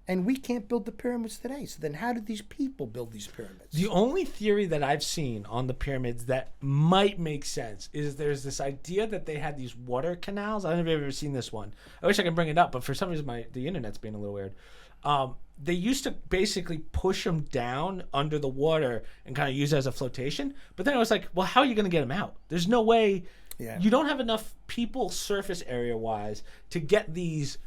Speaker 2: And we can't build the pyramids today. So then how did these people build these pyramids?
Speaker 1: The only theory that I've seen on the pyramids that might make sense is there's this idea that they had these water canals. I don't know if you've ever seen this one. I wish I could bring it up, but for some reason the internet's being a little weird. They used to basically push them down under the water and kind of use it as a flotation. But then I was like, well, how are you going to get them out? There's no way.
Speaker 2: Yeah.
Speaker 1: You don't have enough people surface area wise to get these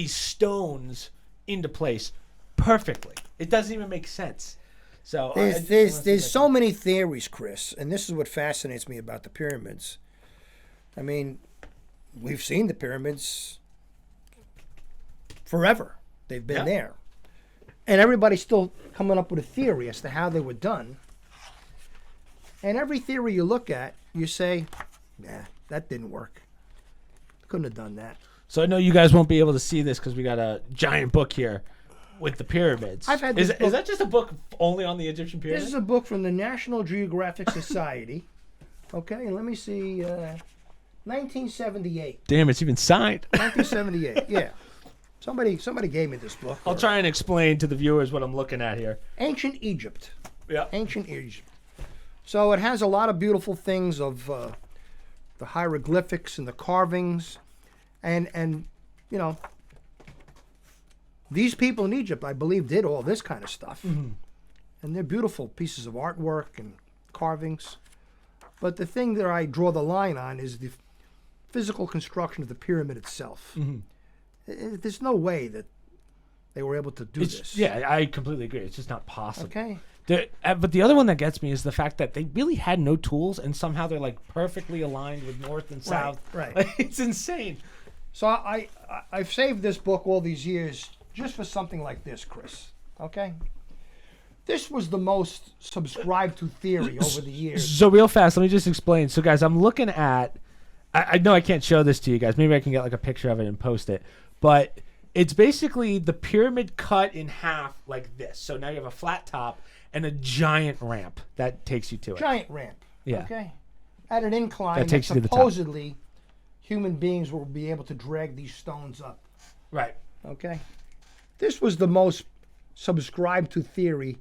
Speaker 1: stones into place perfectly. It doesn't even make sense. So
Speaker 2: there's so many theories, Chris, and this is what fascinates me about the pyramids. I mean, we've seen the pyramids forever. They've been there. And everybody's still coming up with a theory as to how they were done. And every theory you look at, you say, nah, that didn't work. Couldn't have done that.
Speaker 1: So I know you guys won't be able to see this because we got a giant book here with the pyramids.
Speaker 2: I've had this
Speaker 1: is that just a book only on the Egyptian pyramids?
Speaker 2: This is a book from the National Geographic Society. Okay, and let me see, 1978.
Speaker 1: Damn, it's even signed.
Speaker 2: 1978, yeah. Somebody gave me this book.
Speaker 1: I'll try and explain to the viewers what I'm looking at here.
Speaker 2: Ancient Egypt.
Speaker 1: Yeah.
Speaker 2: Ancient Egypt. So it has a lot of beautiful things of the hieroglyphics and the carvings. And these people in Egypt, I believe, did all this kind of stuff. Mm-hmm. And they're beautiful pieces of artwork and carvings. But the thing that I draw the line on is the physical construction of the pyramid itself. Mm-hmm. There's no way that they were able to do this.
Speaker 1: Yeah, I completely agree. It's just not possible.
Speaker 2: Okay.
Speaker 1: But the other one that gets me is the fact that they really had no tools, and somehow they're like perfectly aligned with north and south.
Speaker 2: Right.
Speaker 1: Like, it's insane.
Speaker 2: So I've saved this book all these years just for something like this, Chris. Okay? This was the most subscribed to theory over the years.
Speaker 1: So real fast, let me just explain. So guys, I'm looking at, I know I can't show this to you guys. Maybe I can get like a picture of it and post it. But it's basically the pyramid cut in half like this. So now you have a flat top and a giant ramp that takes you to it.
Speaker 2: Giant ramp.
Speaker 1: Yeah.
Speaker 2: Okay? At an incline
Speaker 1: That takes you to the top.
Speaker 2: supposedly human beings will be able to drag these stones up.
Speaker 1: Right.
Speaker 2: Okay? This was the most subscribed to theory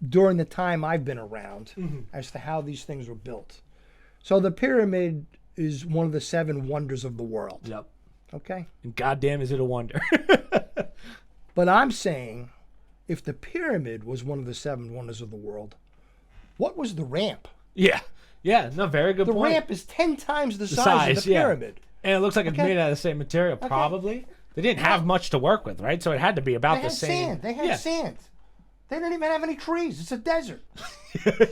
Speaker 2: during the time I've been around as to how these things were built. So the pyramid is one of the 7 wonders of the world.
Speaker 1: Yep.
Speaker 2: Okay?
Speaker 1: And goddamn is it a wonder.
Speaker 2: But I'm saying if the pyramid was one of the 7 wonders of the world, what was the ramp?
Speaker 1: Yeah. Yeah, no, very good
Speaker 2: The
Speaker 1: point.
Speaker 2: ramp is 10 times the size of the pyramid.
Speaker 1: And it looks like it's made out of the same material, probably. They didn't have much to work with, right? So it had to be about the same.
Speaker 2: They had sand. They didn't even have any trees. It's a desert.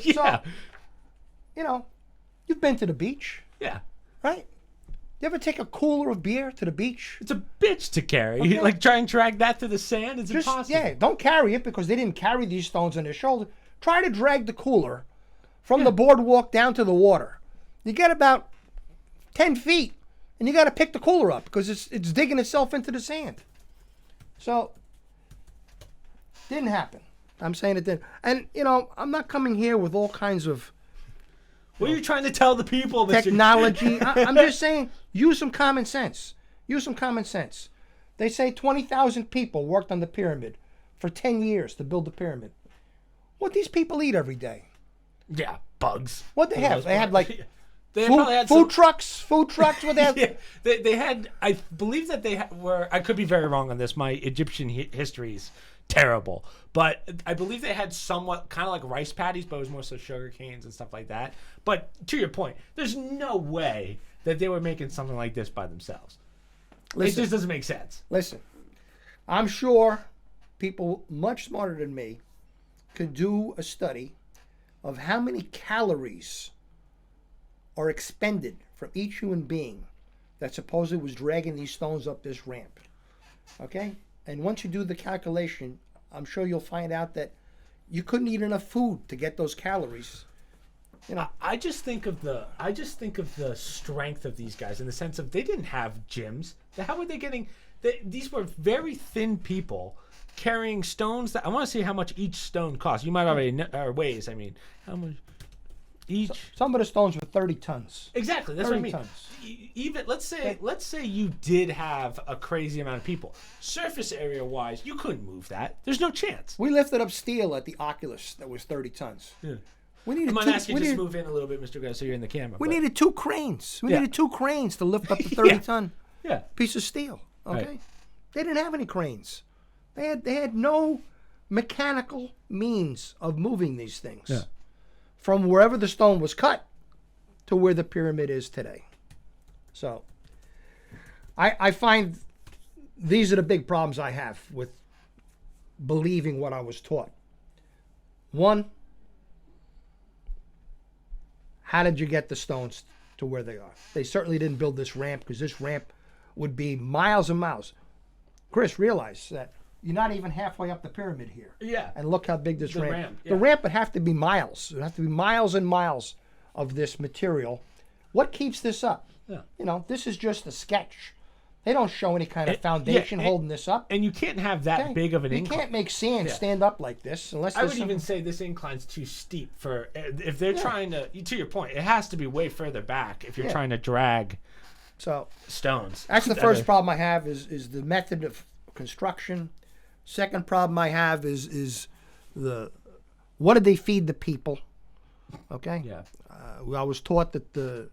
Speaker 1: Yeah.
Speaker 2: So, you've been to the beach,
Speaker 1: Yeah.
Speaker 2: right? You ever take a cooler of beer to the beach?
Speaker 1: It's a bitch to carry.
Speaker 2: Okay.
Speaker 1: Like, try and drag that through the sand. It's impossible.
Speaker 2: Yeah, don't carry it because they didn't carry these stones on their shoulder. Try to drag the cooler from the boardwalk down to the water. You get about 10 feet, and you got to pick the cooler up because it's digging itself into the sand. So, didn't happen. I'm saying it didn't. And, I'm not coming here with all kinds of
Speaker 1: What are you trying to tell the people, Mr.
Speaker 2: technology. I'm just saying, use some common sense. Use some common sense. They say 20,000 people worked on the pyramid for 10 years to build the pyramid. What these people eat every day?
Speaker 1: Yeah, bugs.
Speaker 2: What they have? They had like
Speaker 1: They
Speaker 2: food,
Speaker 1: probably had
Speaker 2: food
Speaker 1: some,
Speaker 2: trucks. Food trucks. What they have?
Speaker 1: yeah, they had. I believe that they were. I could be very wrong on this. My Egyptian history is terrible, but I believe they had somewhat kind of like rice patties, but it was more so sugar canes and stuff like that. But to your point, there's no way that they were making something like this by themselves. It just doesn't make sense.
Speaker 2: Listen, I'm sure people much smarter than me could do a study of how many calories are expended from each human being that supposedly was dragging these stones up this ramp. Okay? And once you do the calculation, I'm sure you'll find out that you couldn't eat enough food to get those calories. You know,
Speaker 1: I just think of the strength of these guys in the sense of they didn't have gyms. How were they getting? These were very thin people carrying stones. That I want to see how much each stone costs. You might already know, or weighs. I mean, how much each?
Speaker 2: Some of the stones were 30 tons.
Speaker 1: Exactly. That's what I mean.
Speaker 2: Tons.
Speaker 1: Even let's say you did have a crazy amount of people. Surface area wise, you couldn't move that. There's no chance.
Speaker 2: We lifted up steel at the Oculus that was 30 tons.
Speaker 1: Yeah.
Speaker 2: We needed
Speaker 1: I'm going to ask you to just move in a little bit, Mr. Guy, so you're in the camera.
Speaker 2: We needed 2 cranes. We
Speaker 1: Yeah.
Speaker 2: needed 2 cranes to lift up the 30-ton
Speaker 1: Yeah.
Speaker 2: piece of steel. Okay,
Speaker 1: Right.
Speaker 2: They didn't have any cranes. They had no mechanical means of moving these things
Speaker 1: Yeah.
Speaker 2: from wherever the stone was cut to where the pyramid is today. So, I find these are the big problems I have with believing what I was taught. One, how did you get the stones to where they are? They certainly didn't build this ramp because this ramp would be miles and miles. Chris, realize that you're not even halfway up the pyramid here.
Speaker 1: Yeah.
Speaker 2: And look how big this
Speaker 1: The
Speaker 2: ramp.
Speaker 1: ramp, yeah.
Speaker 2: The ramp would have to be miles. It would have to be miles and miles of this material. What keeps this up?
Speaker 1: Yeah.
Speaker 2: You know, this is just a sketch. They don't show any kind of foundation holding this up.
Speaker 1: And you can't have that
Speaker 2: Okay?
Speaker 1: big of an
Speaker 2: You
Speaker 1: incline.
Speaker 2: can't make sand stand up like this unless
Speaker 1: I
Speaker 2: there's
Speaker 1: would
Speaker 2: some-
Speaker 1: even say this incline's too steep for if they're trying to your point, it has to be way further back if you're trying to drag
Speaker 2: So
Speaker 1: stones.
Speaker 2: that's the first problem I have is the method of construction. Second problem I have is the what did they feed the people? Okay.
Speaker 1: Yeah.
Speaker 2: I was taught that the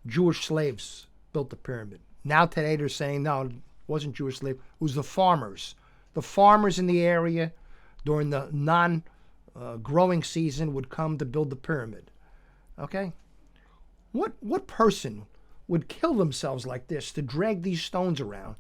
Speaker 2: Jewish slaves built the pyramid. Now today they're saying no, it wasn't Jewish slaves. It was the farmers. The farmers in the area during the non-growing season would come to build the pyramid. Okay. What person would kill themselves like this to drag these stones around?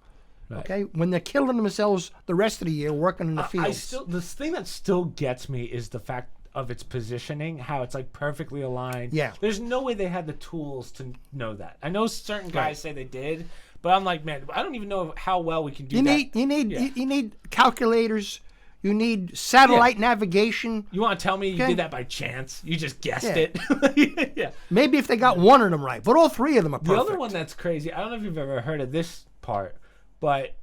Speaker 1: Right.
Speaker 2: Okay, when they're killing themselves the rest of the year working in the fields.
Speaker 1: The thing that still gets me is the fact of its positioning, how it's like perfectly aligned.
Speaker 2: Yeah.
Speaker 1: There's no way they had the tools to know that. I know certain guys say they did, but I'm like, man, I don't even know how well we can do that.
Speaker 2: You need calculators. You need satellite navigation.
Speaker 1: You want to tell me you
Speaker 2: Okay.
Speaker 1: did that by chance? You just guessed
Speaker 2: Yeah.
Speaker 1: it? Yeah.
Speaker 2: Maybe if they got one of them right, but all 3 of them are
Speaker 1: The
Speaker 2: perfect.
Speaker 1: other one that's crazy, I don't know if you've ever heard of this part, but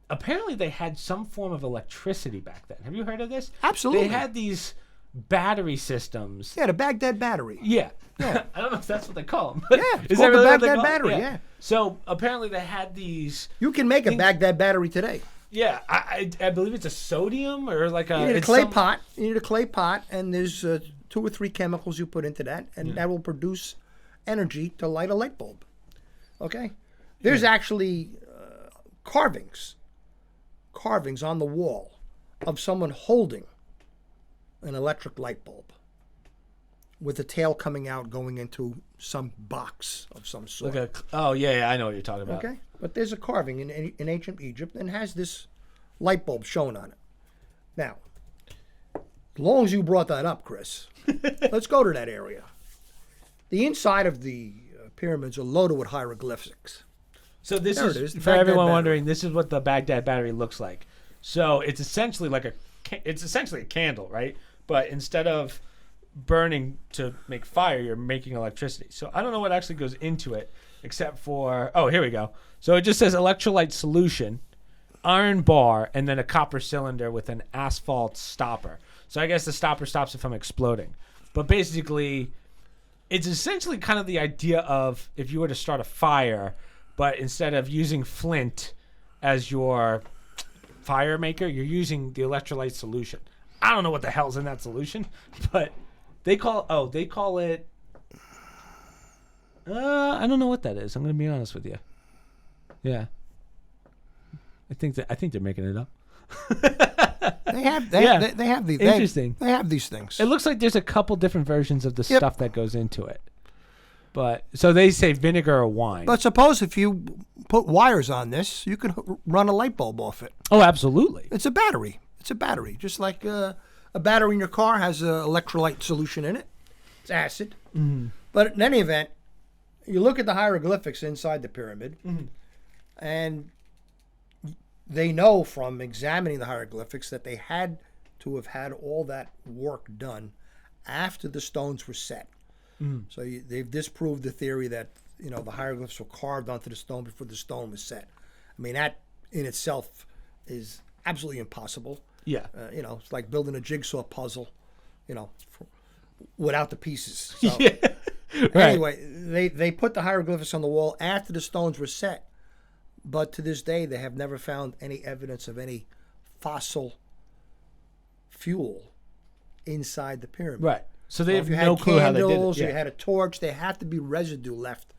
Speaker 1: apparently they had some form of electricity back then. Have you heard of this?
Speaker 2: Absolutely.
Speaker 1: They had these battery systems.
Speaker 2: Yeah, the Baghdad battery.
Speaker 1: Yeah.
Speaker 2: Yeah.
Speaker 1: I don't know if that's what they call them. But
Speaker 2: Yeah, it's
Speaker 1: is
Speaker 2: called
Speaker 1: that
Speaker 2: the
Speaker 1: really what they
Speaker 2: Baghdad
Speaker 1: call it?
Speaker 2: battery, yeah.
Speaker 1: So apparently they had these.
Speaker 2: You can make a Baghdad battery today.
Speaker 1: Yeah, I believe it's a sodium or like a.
Speaker 2: You need a
Speaker 1: it's
Speaker 2: clay
Speaker 1: some-
Speaker 2: pot. You need a clay pot, and there's 2 or 3 chemicals you put into that, and that will produce energy to light a light bulb. Okay? There's actually carvings on the wall of someone holding an electric light bulb with the tail coming out going into some box of some sort.
Speaker 1: Like oh yeah, I know what you're talking about.
Speaker 2: Okay? But there's a carving in ancient Egypt and has this light bulb shown on it. Now, as long as you brought that up, Chris, let's go to that area. The inside of the pyramids are loaded with hieroglyphics.
Speaker 1: So this
Speaker 2: There
Speaker 1: is
Speaker 2: it is,
Speaker 1: for
Speaker 2: Baghdad
Speaker 1: everyone
Speaker 2: battery.
Speaker 1: wondering. This is what the Baghdad battery looks like. So it's essentially a candle, right? But instead of burning to make fire, you're making electricity. So I don't know what actually goes into it, except for here we go. So it just says electrolyte solution, iron bar, and then a copper cylinder with an asphalt stopper. So I guess the stopper stops it from exploding. But basically, it's essentially kind of the idea of if you were to start a fire, but instead of using flint as your fire maker, you're using the electrolyte solution. I don't know what the hell's in that solution, but they call it. I don't know what that is. I'm going to be honest with you. Yeah, I think they're making it up.
Speaker 2: They have these.
Speaker 1: Interesting.
Speaker 2: They have these things.
Speaker 1: It looks like there's a couple different versions of the stuff that goes into it. But so they say vinegar or wine.
Speaker 2: But suppose if you put wires on this, you can run a light bulb off it.
Speaker 1: Oh, absolutely.
Speaker 2: It's a battery. Just like a battery in your car has an electrolyte solution in it. It's acid.
Speaker 1: Mm-hmm.
Speaker 2: But in any event, you look at the hieroglyphics inside the pyramid, and they know from examining the hieroglyphics that they had to have had all that work done after the stones were set. So they've disproved the theory that the hieroglyphs were carved onto the stone before the stone was set. I mean, that in itself is absolutely impossible.
Speaker 1: Yeah.
Speaker 2: It's like building a jigsaw puzzle, without the pieces. So,
Speaker 1: yeah. Right.
Speaker 2: Anyway, they put the hieroglyphics on the wall after the stones were set. But to this day, they have never found any evidence of any fossil fuel inside the pyramid.
Speaker 1: Right. So they have
Speaker 2: if you
Speaker 1: no
Speaker 2: had
Speaker 1: clue how they did it.
Speaker 2: candles,
Speaker 1: Yeah.
Speaker 2: you had a torch, there had to be residue left,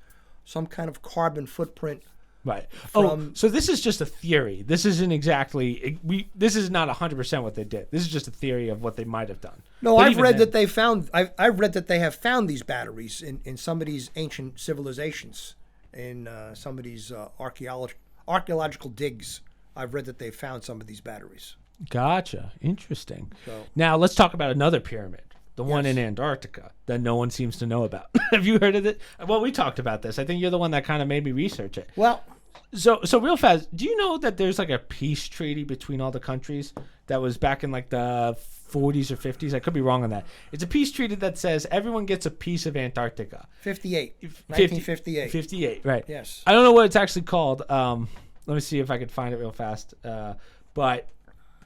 Speaker 2: some kind of carbon footprint.
Speaker 1: Right.
Speaker 2: From,
Speaker 1: so this is just a theory. This isn't exactly. This is not 100% what they did. This is just a theory of what they might have done.
Speaker 2: No,
Speaker 1: But
Speaker 2: I've
Speaker 1: even
Speaker 2: read
Speaker 1: then-
Speaker 2: that they found. I've read that they have found these batteries in some of these ancient civilizations, in some of these archaeological digs. I've read that they found some of these batteries.
Speaker 1: Gotcha. Interesting.
Speaker 2: So-
Speaker 1: Now let's talk about another pyramid. The one in Antarctica that no one seems to know about. Have you heard of it? Well, we talked about this. I think you're the one that kind of made me research it.
Speaker 2: Well,
Speaker 1: So real fast, do you know that there's like a peace treaty between all the countries that was back in like the 40s or 50s? I could be wrong on that. It's a peace treaty that says everyone gets a piece of Antarctica.
Speaker 2: 1958.
Speaker 1: 58, right.
Speaker 2: Yes.
Speaker 1: I don't know what it's actually called. Let me see if I could find it real fast. But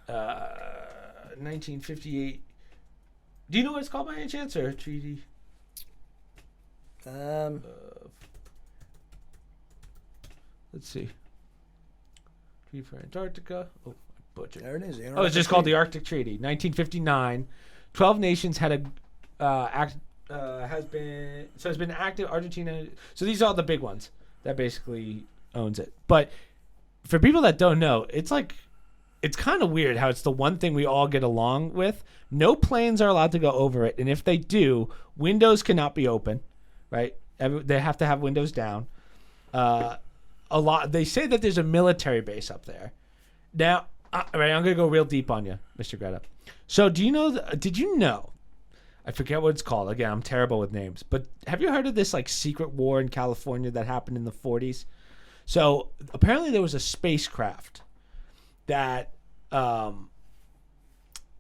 Speaker 1: 1958. Do you know what it's called by any chance, or treaty? Let's see. Treaty for Antarctica. Oh, I butchered.
Speaker 2: There it is.
Speaker 1: Oh, it's just called the Arctic Treaty, 1959. 12 nations had has been active. Argentina. So these are all the big ones that basically owns it. But for people that don't know, it's kind of weird how it's the one thing we all get along with. No planes are allowed to go over it, and if they do, windows cannot be open. Right? They have to have windows down. They say that there's a military base up there. Now, right, I'm gonna go real deep on you, Mr. Gretta. So, did you know? I forget what it's called. Again, I'm terrible with names. But have you heard of this like secret war in California that happened in the 40s? So apparently there was a spacecraft that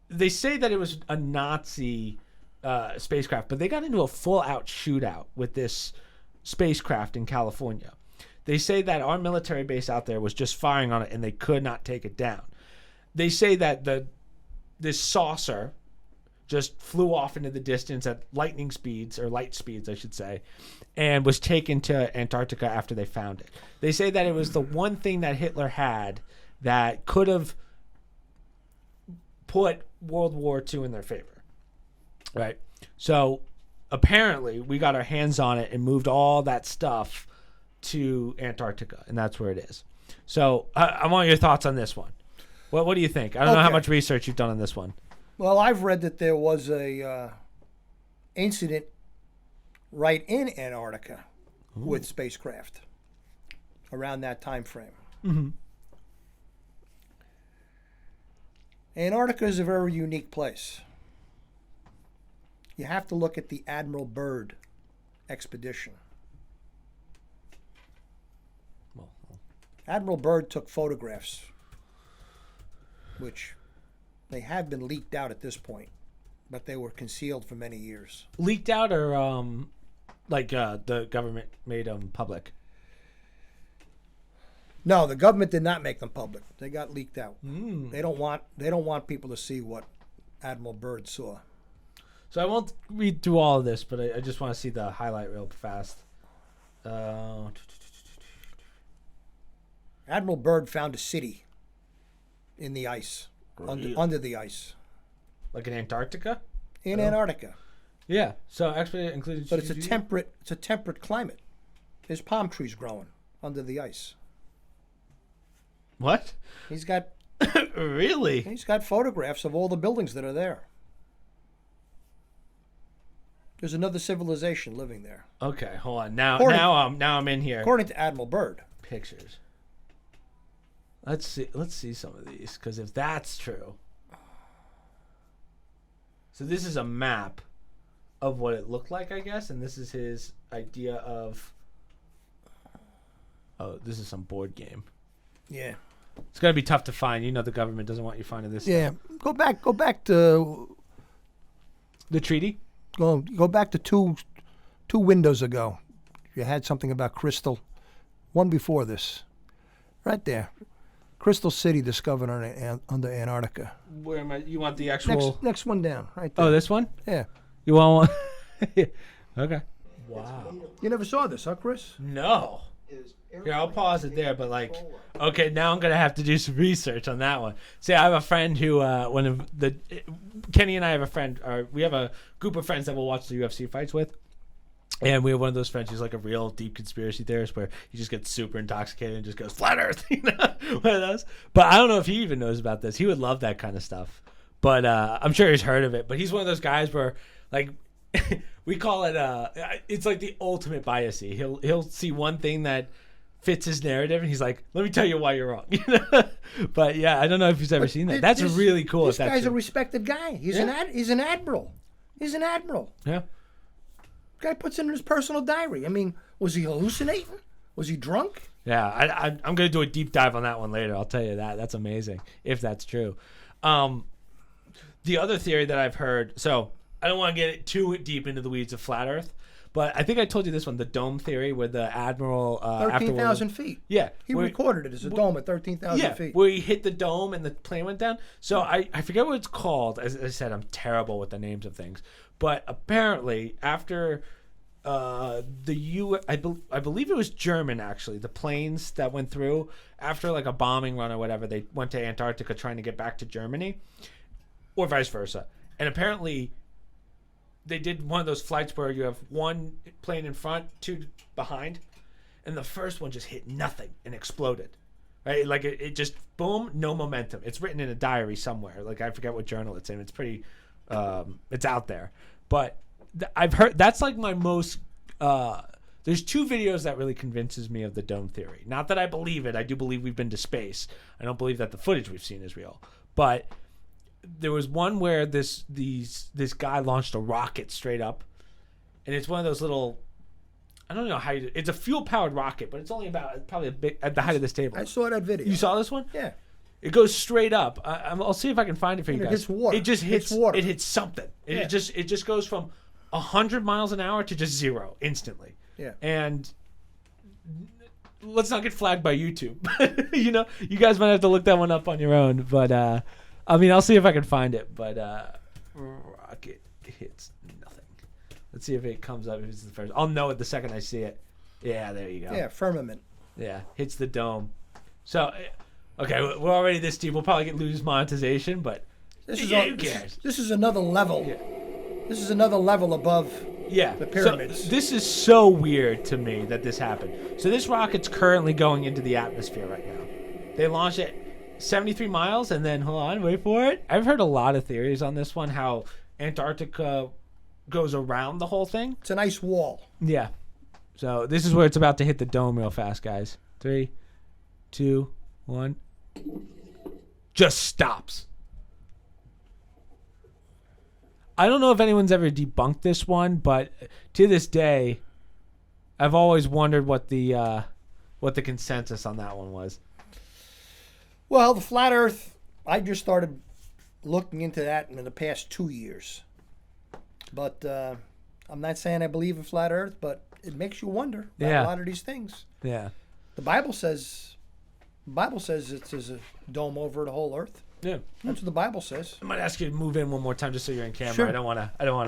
Speaker 1: they say that it was a Nazi spacecraft, but they got into a full-out shootout with this spacecraft in California. They say that our military base out there was just firing on it, and they could not take it down. They say that this saucer just flew off into the distance at light speeds, I should say, and was taken to Antarctica after they found it. They say that it was the one thing that Hitler had that could have put World War II in their favor, right? So apparently we got our hands on it and moved all that stuff to Antarctica, and that's where it is. So I want your thoughts on this one. What do you think? I don't know how much research you've done on this one.
Speaker 2: Well, I've read that there was a incident right in Antarctica with spacecraft around that time frame.
Speaker 1: Mm-hmm.
Speaker 2: Antarctica is a very unique place. You have to look at the Admiral Byrd expedition.
Speaker 1: Well,
Speaker 2: Admiral Byrd took photographs, which they have been leaked out at this point, but they were concealed for many years.
Speaker 1: leaked out, or the government made them public?
Speaker 2: No, the government did not make them public. They got leaked out.
Speaker 1: Mm.
Speaker 2: They don't want people to see what Admiral Byrd saw.
Speaker 1: So I won't read through all of this, but I just want to see the highlight real fast.
Speaker 2: Admiral Byrd found a city in the ice,
Speaker 1: Really?
Speaker 2: under the ice,
Speaker 1: Like in Antarctica?
Speaker 2: in Antarctica.
Speaker 1: Yeah. So expedition included.
Speaker 2: But it's a temperate climate. There's palm trees growing under the ice.
Speaker 1: What?
Speaker 2: He's got
Speaker 1: Really?
Speaker 2: photographs of all the buildings that are there. There's another civilization living there,
Speaker 1: Okay, hold on. Now I'm in here.
Speaker 2: according to Admiral Byrd.
Speaker 1: Pictures. Let's see some of these, because if that's true. So this is a map of what it looked like, I guess, and this is his idea of. Oh, this is some board game.
Speaker 2: Yeah.
Speaker 1: It's gonna be tough to find. You know, the government doesn't want you finding this.
Speaker 2: Yeah. Go back to
Speaker 1: The treaty.
Speaker 2: go back to two windows ago. You had something about crystal. One before this, right there. Crystal City discovered under Antarctica.
Speaker 1: Where am I? You want the actual?
Speaker 2: Next one down, right there.
Speaker 1: Oh, this one.
Speaker 2: Yeah.
Speaker 1: You want one? Okay. Wow.
Speaker 2: You never saw this, huh, Chris?
Speaker 1: No. Here, I'll pause it there, but like, okay, now I'm gonna have to do some research on that one. See, I have a friend who, Kenny and I have a friend, we have a group of friends that we'll watch the UFC fights with, and we have one of those friends who's like a real deep conspiracy theorist, where he just gets super intoxicated and just goes flat Earth, you know, one of those. But I don't know if he even knows about this. He would love that kind of stuff, but I'm sure he's heard of it. But he's one of those guys where, like, we call it, it's like the ultimate biasy. He'll see one thing that fits his narrative, and he's like, "Let me tell you why you're wrong." But yeah, I don't know if he's ever seen that. That's really cool.
Speaker 2: This guy's a respected guy. He's an admiral. He's an admiral.
Speaker 1: Yeah.
Speaker 2: Guy puts it in his personal diary. I mean, was he hallucinating? Was he drunk?
Speaker 1: Yeah, I'm gonna do a deep dive on that one later. I'll tell you that. That's amazing if that's true. The other theory that I've heard. So I don't want to get too deep into the weeds of flat Earth. But I think I told you this one, the dome theory, where the admiral
Speaker 2: 13,000 feet.
Speaker 1: Yeah,
Speaker 2: he recorded it as a dome at 13,000 feet.
Speaker 1: Where he hit the dome and the plane went down. So I forget what it's called. As I said, I'm terrible with the names of things. But apparently, after I believe it was German actually, the planes that went through after like a bombing run or whatever, they went to Antarctica trying to get back to Germany, or vice versa. And apparently, they did one of those flights where you have one plane in front, two behind, and the first one just hit nothing and exploded. Right? Like it just boom, no momentum. It's written in a diary somewhere. Like I forget what journal it's in. It's pretty, it's out there. But I've heard that's like my most. There's two videos that really convinces me of the dome theory. Not that I believe it. I do believe we've been to space. I don't believe that the footage we've seen is real, but. There was one where this guy launched a rocket straight up, and it's one of those little, I don't know how it's a fuel powered rocket, but it's only about probably a bit at the height of this table.
Speaker 2: I saw that video.
Speaker 1: You saw this one?
Speaker 2: Yeah.
Speaker 1: It goes straight up. I'll see if I can find it for you guys.
Speaker 2: It hits water.
Speaker 1: It just hits
Speaker 2: water.
Speaker 1: It hits something. It just goes from 100 miles an hour to just zero instantly.
Speaker 2: Yeah.
Speaker 1: And let's not get flagged by YouTube. You know, you guys might have to look that one up on your own, but. I mean, I'll see if I can find it, but rocket hits nothing. Let's see if it comes up. If it's the first, I'll know it the second I see it. Yeah, there you go.
Speaker 2: Yeah, firmament.
Speaker 1: Yeah, hits the dome. So, okay, we're already this deep. We'll probably lose monetization, but who cares?
Speaker 2: This is another level.
Speaker 1: Yeah.
Speaker 2: This is another level above the pyramids.
Speaker 1: So this is so weird to me that this happened. So this rocket's currently going into the atmosphere right now. They launched it 73 miles, and then, hold on, wait for it. I've heard a lot of theories on this one, how Antarctica goes around the whole thing.
Speaker 2: It's an ice wall.
Speaker 1: Yeah. So this is where it's about to hit the dome real fast, guys. 3, 2, 1. Just stops. I don't know if anyone's ever debunked this one, but to this day, I've always wondered what the consensus on that one was.
Speaker 2: Well, the flat Earth, I just started looking into that in the past 2 years. But I'm not saying I believe in flat Earth, but it makes you wonder about a lot of these things.
Speaker 1: Yeah.
Speaker 2: The Bible says it's a dome over the whole Earth.
Speaker 1: Yeah.
Speaker 2: That's what the Bible says.
Speaker 1: I might ask you to move in one more time just so you're in camera.
Speaker 2: Sure.
Speaker 1: I don't want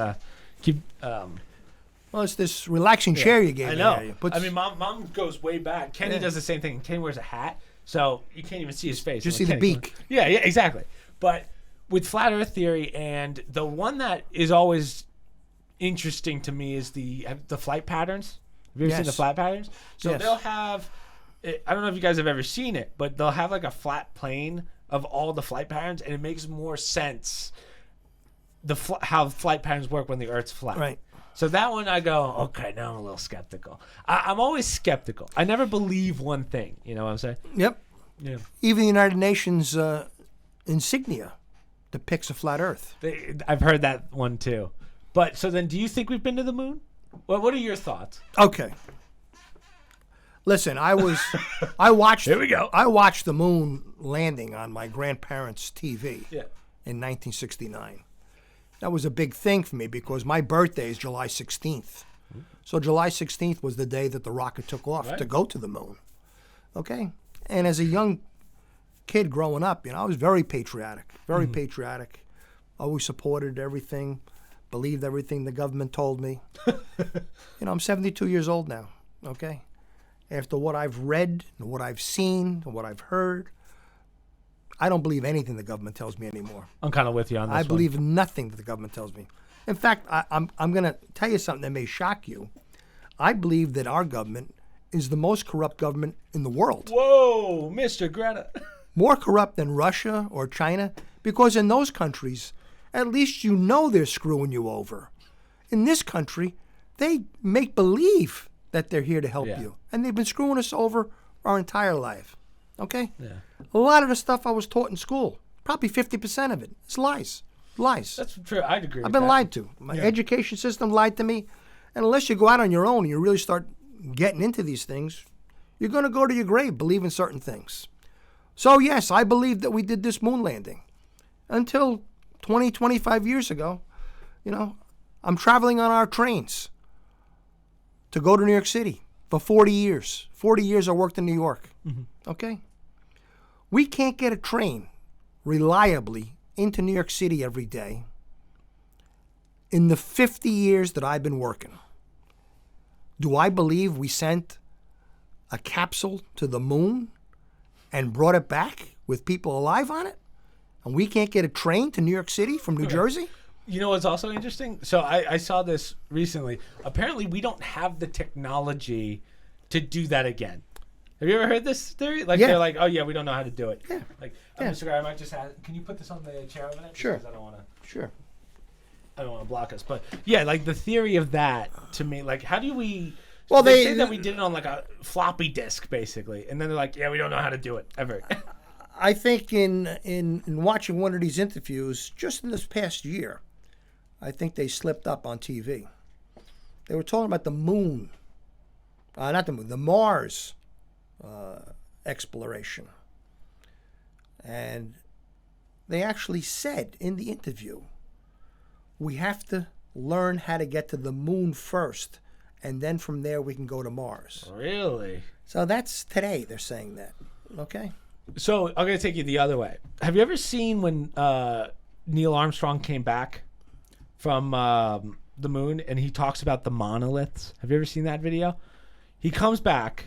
Speaker 1: to keep.
Speaker 2: Well, it's this relaxing chair you gave
Speaker 1: I
Speaker 2: me.
Speaker 1: know.
Speaker 2: there. You put-
Speaker 1: I mean, mom goes way back. Kenny
Speaker 2: Yeah.
Speaker 1: does the same thing. Kenny wears a hat, so you can't even see his face.
Speaker 2: Just
Speaker 1: I'm
Speaker 2: see
Speaker 1: like,
Speaker 2: the
Speaker 1: "Kenny,
Speaker 2: beak."
Speaker 1: Yeah, exactly. But with flat Earth theory, and the one that is always interesting to me is the flight patterns. Have you ever seen the
Speaker 2: Yes.
Speaker 1: flat patterns? So
Speaker 2: Yes.
Speaker 1: they'll have. I don't know if you guys have ever seen it, but they'll have like a flat plane of all the flight patterns, and it makes more sense how flight patterns work when the Earth's flat.
Speaker 2: Right.
Speaker 1: So that one I go, okay, now I'm a little skeptical. I'm always skeptical. I never believe one thing. You know what I'm saying?
Speaker 2: Yep.
Speaker 1: Yeah.
Speaker 2: Even the United Nations insignia depicts a flat Earth.
Speaker 1: I've heard that one too. But so then, do you think we've been to the moon? What are your thoughts?
Speaker 2: Okay. Listen, I watched.
Speaker 1: Here we go.
Speaker 2: I watched the moon landing on my grandparents' TV
Speaker 1: Yeah.
Speaker 2: in 1969. That was a big thing for me because my birthday is July 16th. So July 16th was the day that the rocket took off
Speaker 1: Right.
Speaker 2: to go to the moon. Okay? And as a young kid growing up, I was very patriotic. Very patriotic. Always supported everything, believed everything the government told me. I'm 72 years old now. Okay? After what I've read and what I've seen and what I've heard, I don't believe anything the government tells me anymore.
Speaker 1: I'm kind of with you on this
Speaker 2: I
Speaker 1: one.
Speaker 2: believe nothing that the government tells me. In fact, I'm going to tell you something that may shock you. I believe that our government is the most corrupt government in the world.
Speaker 1: Whoa, Mr. Greta.
Speaker 2: More corrupt than Russia or China, because in those countries, at least they're screwing you over. In this country, they make believe that they're here to help
Speaker 1: Yeah.
Speaker 2: you. And they've been screwing us over our entire life. Okay?
Speaker 1: Yeah.
Speaker 2: A lot of the stuff I was taught in school, probably 50% of it, is lies. Lies.
Speaker 1: That's true. I'd agree.
Speaker 2: I've been lied to. My education system lied to me. And unless you go out on your own and you really start getting into these things, you're going to go to your grave believing certain things. So, yes, I believe that we did this moon landing. Until 20, 25 years ago, I'm traveling on our trains to go to New York City for 40 years. 40 years I worked in New York. Okay? We can't get a train reliably into New York City every day in the 50 years that I've been working. Do I believe we sent a capsule to the moon and brought it back with people alive on it? And we can't get a train to New York City from New Jersey?
Speaker 1: You know what's also interesting? So I saw this recently. Apparently, we don't have the technology to do that again. Have you ever heard this theory? Like,
Speaker 2: Yeah.
Speaker 1: they're like, oh, yeah, we don't know how to do it.
Speaker 2: Yeah.
Speaker 1: Like,
Speaker 2: Yeah.
Speaker 1: Mr. Guy, I might just have... Can you put this on the chair over there?
Speaker 2: Sure.
Speaker 1: Because I don't want to...
Speaker 2: Sure.
Speaker 1: I don't want to block us, but yeah, like the theory of that to me, like how do we?
Speaker 2: Well,
Speaker 1: they
Speaker 2: they-
Speaker 1: say that we did it on like a floppy disk, basically, and then they're like, yeah, we don't know how to do it ever.
Speaker 2: I think in watching one of these interviews just in this past year, I think they slipped up on TV. They were talking about the moon, not the moon, the Mars exploration. And they actually said in the interview, we have to learn how to get to the moon first, and then from there we can go to Mars.
Speaker 1: Really?
Speaker 2: So that's today they're saying that. Okay?
Speaker 1: So I'm gonna take you the other way. Have you ever seen when Neil Armstrong came back from the moon and he talks about the monoliths? Have you ever seen that video? He comes back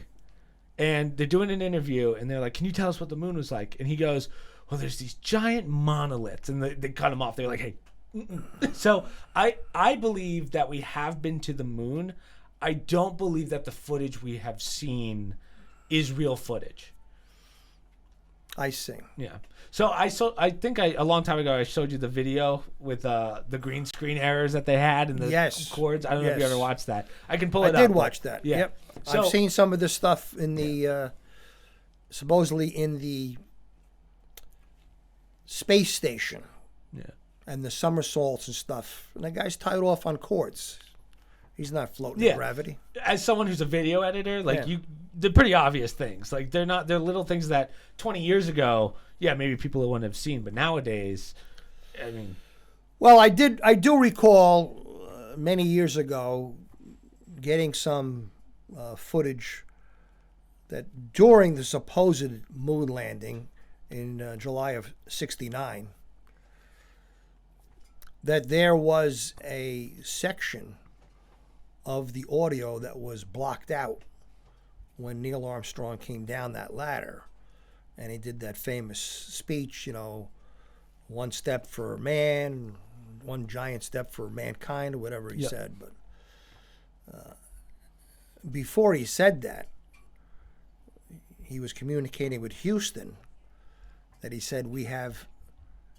Speaker 1: and they're doing an interview and they're like, can you tell us what the moon was like? And he goes, well, there's these giant monoliths, and they cut him off. They're like, hey. So I believe that we have been to the moon. I don't believe that the footage we have seen is real footage.
Speaker 2: I see.
Speaker 1: Yeah. So I think a long time ago I showed you the video with the green screen errors that they had and the
Speaker 2: Yes.
Speaker 1: chords. I don't know if you
Speaker 2: Yes.
Speaker 1: ever watched that. I can pull
Speaker 2: I
Speaker 1: it up.
Speaker 2: did
Speaker 1: but-
Speaker 2: watch that.
Speaker 1: Yeah.
Speaker 2: Yep.
Speaker 1: So,
Speaker 2: I've seen some of this stuff in the supposedly in the space station
Speaker 1: Yeah.
Speaker 2: and the somersaults and stuff. And the guy's tied off on cords. He's not floating
Speaker 1: Yeah.
Speaker 2: in gravity.
Speaker 1: As someone who's a video editor, like
Speaker 2: Yeah.
Speaker 1: they're pretty obvious things. Like they're little things that 20 years ago, yeah, maybe people wouldn't have seen, but nowadays, I mean,
Speaker 2: Well, I do recall many years ago getting some footage that during the supposed moon landing, in July of '69 that there was a section of the audio that was blocked out when Neil Armstrong came down that ladder and he did that famous speech, one step for man, one giant step for mankind, or whatever he said. But before he said that, he was communicating with Houston that he said, we have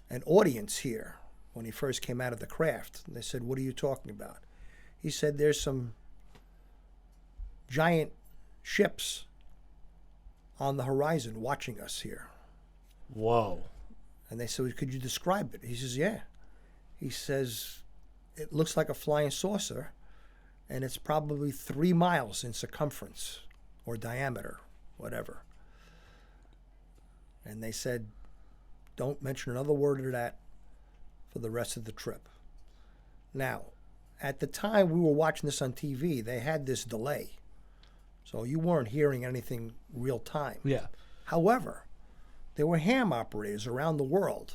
Speaker 2: an audience here when he first came out of the craft. And they said, what are you talking about? He said, there's some giant ships on the horizon watching us here.
Speaker 1: Whoa.
Speaker 2: And they said, could you describe it? He says, yeah. He says, it looks like a flying saucer, and it's probably 3 miles in circumference or diameter, whatever. And they said, don't mention another word of that for the rest of the trip. Now, at the time we were watching this on TV, they had this delay. So you weren't hearing anything real time.
Speaker 1: Yeah.
Speaker 2: However, there were ham operators around the world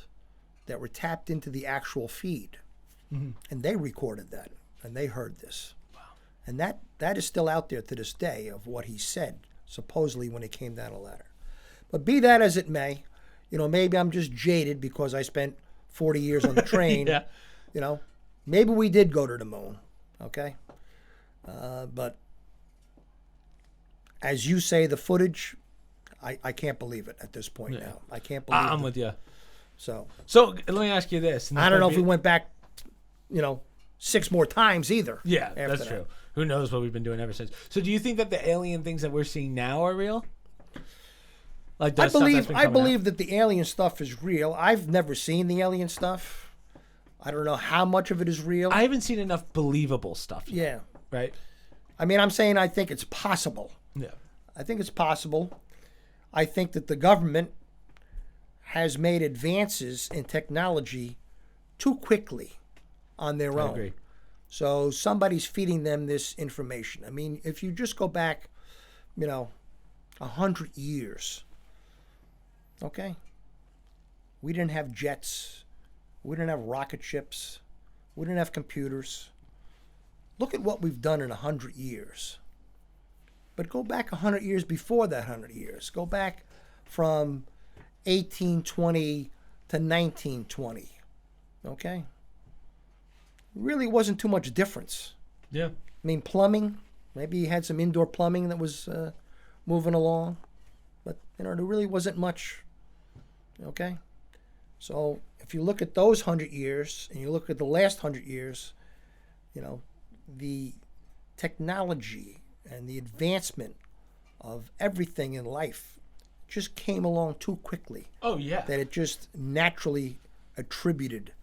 Speaker 2: that were tapped into the actual feed. Mm-hmm. And they recorded that, and they heard this. Wow. And that is still out there to this day of what he said, supposedly when he came down a ladder. But be that as it may, maybe I'm just jaded because I spent 40 years on the train.
Speaker 1: Yeah.
Speaker 2: Maybe we did go to the moon, okay? But as you say, the footage, I can't believe it at this point now. I can't believe it.
Speaker 1: I'm with you.
Speaker 2: So
Speaker 1: let me ask you this.
Speaker 2: I don't know if we went back, 6 more times either.
Speaker 1: Yeah, that's true. Who knows what we've been doing ever since. So do you think that the alien things that we're seeing now are real? Like
Speaker 2: I believe that the alien stuff is real. I've never seen the alien stuff. I don't know how much of it is real.
Speaker 1: I haven't seen enough believable stuff yet.
Speaker 2: Yeah.
Speaker 1: Right?
Speaker 2: I mean, I'm saying I think it's possible.
Speaker 1: Yeah.
Speaker 2: I think it's possible. I think that the government has made advances in technology too quickly on their own.
Speaker 1: I agree.
Speaker 2: So somebody's feeding them this information. I mean, if you just go back, 100 years, okay? We didn't have jets. We didn't have rocket ships. We didn't have computers. Look at what we've done in 100 years. But go back 100 years before that 100 years. Go back from 1820 to 1920, okay? Really wasn't too much difference.
Speaker 1: Yeah.
Speaker 2: I mean, plumbing, maybe you had some indoor plumbing that was moving along. But, there really wasn't much, okay? So if you look at those 100 years and you look at the last 100 years, the technology and the advancement of everything in life just came along too quickly.
Speaker 1: Oh, yeah.
Speaker 2: That it just naturally attributed.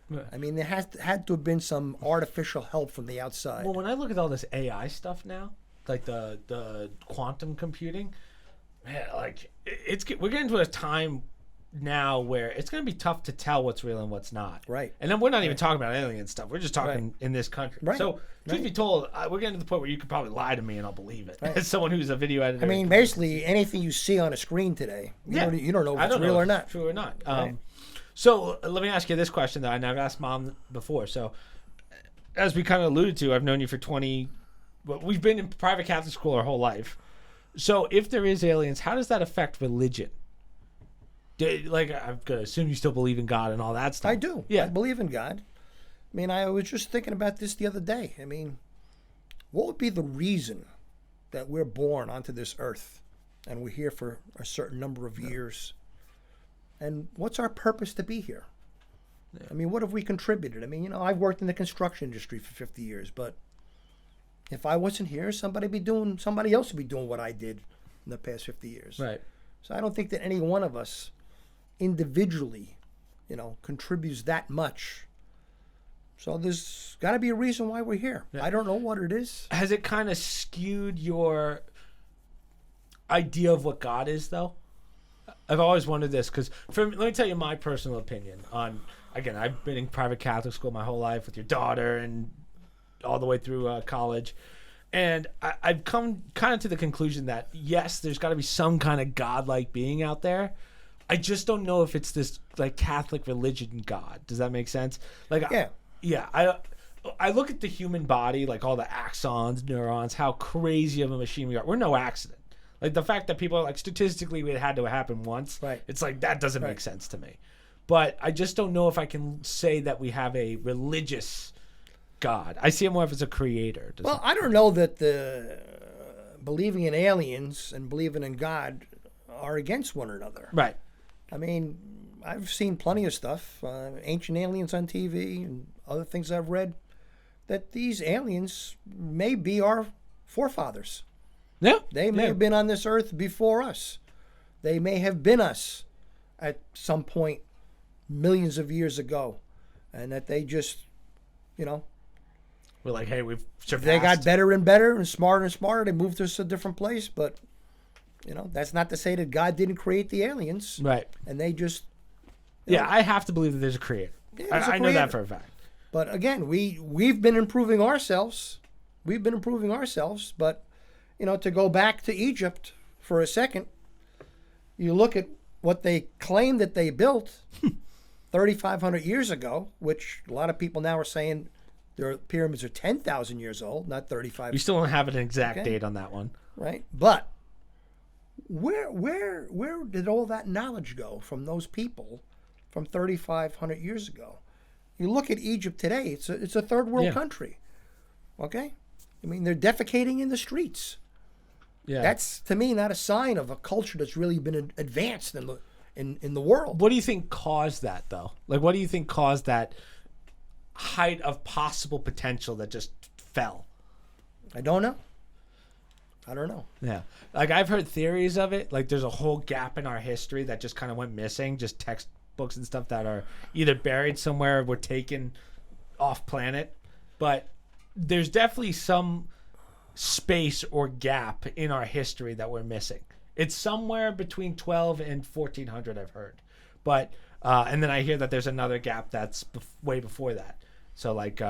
Speaker 2: Right. I mean, there had to have been some artificial help from the outside.
Speaker 1: Well, when I look at all this AI stuff now, like the quantum computing, man, like we're getting to a time now where it's going to be tough to tell what's real and what's not.
Speaker 2: Right.
Speaker 1: And then we're not even talking about alien stuff. We're just talking in this country.
Speaker 2: Right.
Speaker 1: So, truth be told, we're getting to the point where you could probably lie to me and I'll believe it. Right. As someone who's a video editor.
Speaker 2: I mean, basically, anything you see on a screen today, you don't know if it's real or not.
Speaker 1: True or not.
Speaker 2: Right.
Speaker 1: So, let me ask you this question, though, and I've asked Mom before. So, as we kind of alluded to, I've known you for we've been in private Catholic school our whole life. So, if there is aliens, how does that affect religion? I'm going to assume you still believe in God and all that stuff.
Speaker 2: I do. Yeah. I believe in God. I mean, I was just thinking about this the other day. I mean, what would be the reason that we're born onto this earth and we're here for a certain number of years? And what's our purpose to be here? Yeah. I mean, what have we contributed? I mean, I've worked in the construction industry for 50 years, but if I wasn't here, somebody else would be doing what I did in the past 50 years.
Speaker 1: Right.
Speaker 2: So I don't think that any one of us individually, contributes that much. So there's got to be a reason why we're here. Yeah. I don't know what it is.
Speaker 1: Has it kind of skewed your idea of what God is, though? I've always wondered this because, let me tell you my personal opinion on. Again, I've been in private Catholic school my whole life with your daughter and all the way through college, and I've come kind of to the conclusion that yes, there's got to be some kind of godlike being out there, I just don't know if it's this like Catholic religion God. Does that make sense? Like,
Speaker 2: Yeah.
Speaker 1: I look at the human body, like all the axons, neurons, how crazy of a machine we are. We're no accident. Like the fact that people are like, statistically it had to happen once.
Speaker 2: Right.
Speaker 1: It's like, that doesn't make sense to me. But I just don't know if I can say that we have a religious God. I see him more as a creator.
Speaker 2: Well, I don't know that the believing in aliens and believing in God are against one another.
Speaker 1: Right.
Speaker 2: I mean, I've seen plenty of stuff, ancient aliens on TV and other things I've read, that these aliens may be our forefathers.
Speaker 1: Yeah.
Speaker 2: They may have been on this earth before us. They may have been us at some point millions of years ago. And that they just,
Speaker 1: we're like, hey, we've surpassed.
Speaker 2: They got better and better and smarter. They moved us to a different place. But, that's not to say that God didn't create the aliens.
Speaker 1: Right.
Speaker 2: And they just...
Speaker 1: I have to believe that there's a creator.
Speaker 2: Yeah,
Speaker 1: I know that for a fact.
Speaker 2: But again, we've been improving ourselves. But, to go back to Egypt for a second, you look at what they claim that they built 3,500 years ago, which a lot of people now are saying their pyramids are 10,000 years old, not 35.
Speaker 1: You still don't have an exact date on that one.
Speaker 2: Right. But where did all that knowledge go from those people from 3,500 years ago? You look at Egypt today, it's a third world country. Okay? I mean, they're defecating in the streets.
Speaker 1: Yeah.
Speaker 2: That's, to me, not a sign of a culture that's really been advanced in the world.
Speaker 1: What do you think caused that, though? Like, what do you think caused that height of possible potential that just fell?
Speaker 2: I don't know.
Speaker 1: Yeah. Like, I've heard theories of it. Like, there's a whole gap in our history that just kind of went missing. Just textbooks and stuff that are either buried somewhere or were taken off planet. But there's definitely some space or gap in our history that we're missing. It's somewhere between 12 and 1400, I've heard. But, and then I hear that there's another gap that's way before that. So, like,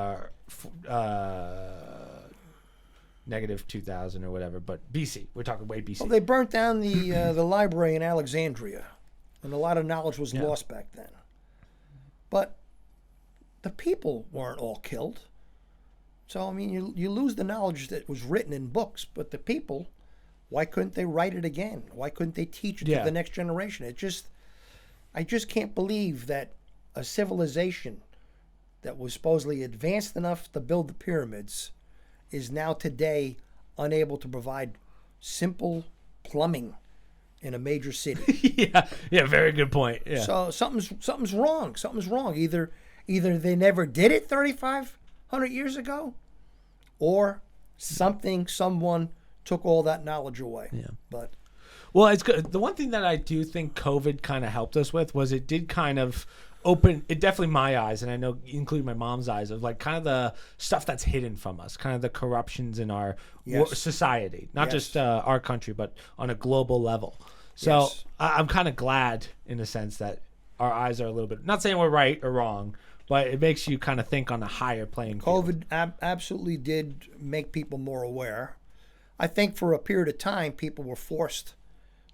Speaker 1: negative 2000 or whatever, but BC. We're talking way BC.
Speaker 2: Well, they burnt down the library in Alexandria, and a lot of knowledge was lost back then. But the people weren't all killed. So, I mean, you lose the knowledge that was written in books, but the people, why couldn't they write it again? Why couldn't they teach it to the next generation? I just can't believe that a civilization that was supposedly advanced enough to build the pyramids is now today unable to provide simple plumbing in a major city.
Speaker 1: Yeah, very good point. Yeah.
Speaker 2: So something's wrong. Something's wrong. Either they never did it 3,500 years ago, or someone took all that knowledge away.
Speaker 1: Yeah.
Speaker 2: But
Speaker 1: well, it's good. The one thing that I do think COVID kind of helped us with was it did kind of open it definitely my eyes, and I know including my mom's eyes, of like kind of the stuff that's hidden from us, kind of the corruptions in our society, not just our country, but on a global level. So I'm kind of glad in a sense that our eyes are a little bit, not saying we're right or wrong, but it makes you kind of think on a higher playing field.
Speaker 2: COVID absolutely did make people more aware. I think for a period of time, people were forced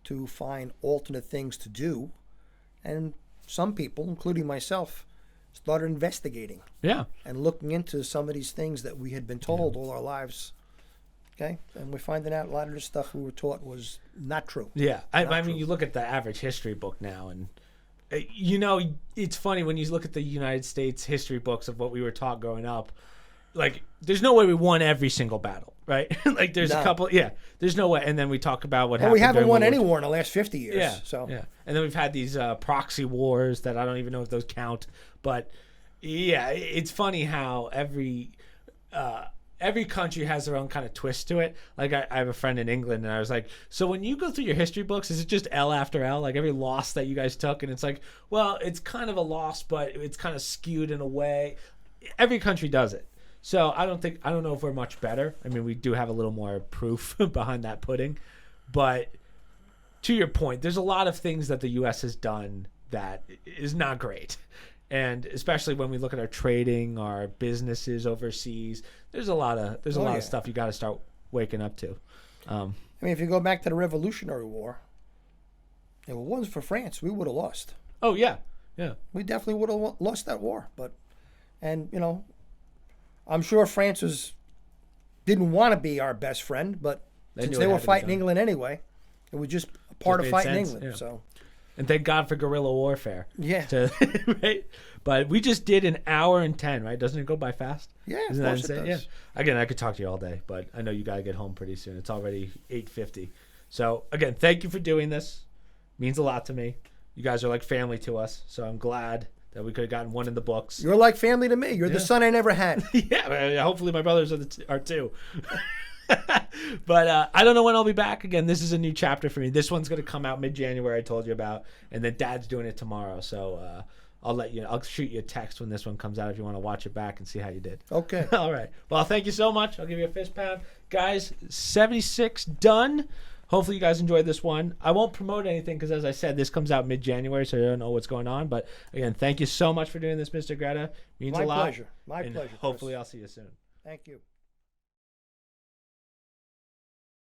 Speaker 2: to find alternate things to do, and some people, including myself, started investigating.
Speaker 1: Yeah.
Speaker 2: And looking into some of these things that we had been told all our lives. Okay? And we're finding out a lot of the stuff we were taught was not true.
Speaker 1: Yeah. I mean, you look at the average history book now, and, it's funny when you look at the United States history books of what we were taught growing up. Like, there's no way we won every single battle, right? Like, there's a couple, there's no way. And then we talk about what happened.
Speaker 2: We haven't won any war in the last 50 years.
Speaker 1: Yeah,
Speaker 2: so.
Speaker 1: Yeah. And then we've had these proxy wars that I don't even know if those count. But, yeah, it's funny how every country has their own kind of twist to it. Like, I have a friend in England, and I was like, so when you go through your history books, is it just L after L, like every loss that you guys took? And it's like, well, it's kind of a loss, but it's kind of skewed in a way. Every country does it. So I don't know if we're much better. I mean, we do have a little more proof behind that pudding. But to your point, there's a lot of things that the U.S. has done that is not great. And especially when we look at our trading, our businesses overseas, there's a lot of stuff you got to start waking up to.
Speaker 2: I mean, if you go back to the Revolutionary War, If it wasn't for France, we would have lost.
Speaker 1: Oh yeah, yeah.
Speaker 2: We definitely would have lost that war. And I'm sure France didn't want to be our best friend, but since they were fighting England anyway, it was just a part of fighting England. Yeah. So.
Speaker 1: And thank God for guerrilla warfare.
Speaker 2: Yeah.
Speaker 1: Right? But we just did an hour and 10, right? Doesn't it go by fast?
Speaker 2: Yeah,
Speaker 1: Isn't
Speaker 2: of course
Speaker 1: that insane?
Speaker 2: it does.
Speaker 1: Yeah. Again, I could talk to you all day, but I know you got to get home pretty soon. It's already 8:50. So, again, thank you for doing this. Means a lot to me. You guys are like family to us, so I'm glad that we could have gotten one in the books.
Speaker 2: You're like family to me. You're the son I never had.
Speaker 1: Yeah, hopefully my brothers are too. But I don't know when I'll be back again. This is a new chapter for me. This one's going to come out mid-January, I told you about, and then Dad's doing it tomorrow. So I'll shoot you a text when this one comes out if you want to watch it back and see how you did.
Speaker 2: Okay.
Speaker 1: All right. Well, thank you so much. I'll give you a fist pound. Guys, 76 done. Hopefully you guys enjoyed this one. I won't promote anything because, as I said, this comes out mid-January, so I don't know what's going on. But, again, thank you so much for doing this, Mr. Gretta. Means a lot.
Speaker 2: My pleasure.
Speaker 1: Hopefully I'll see you soon.
Speaker 2: Thank you.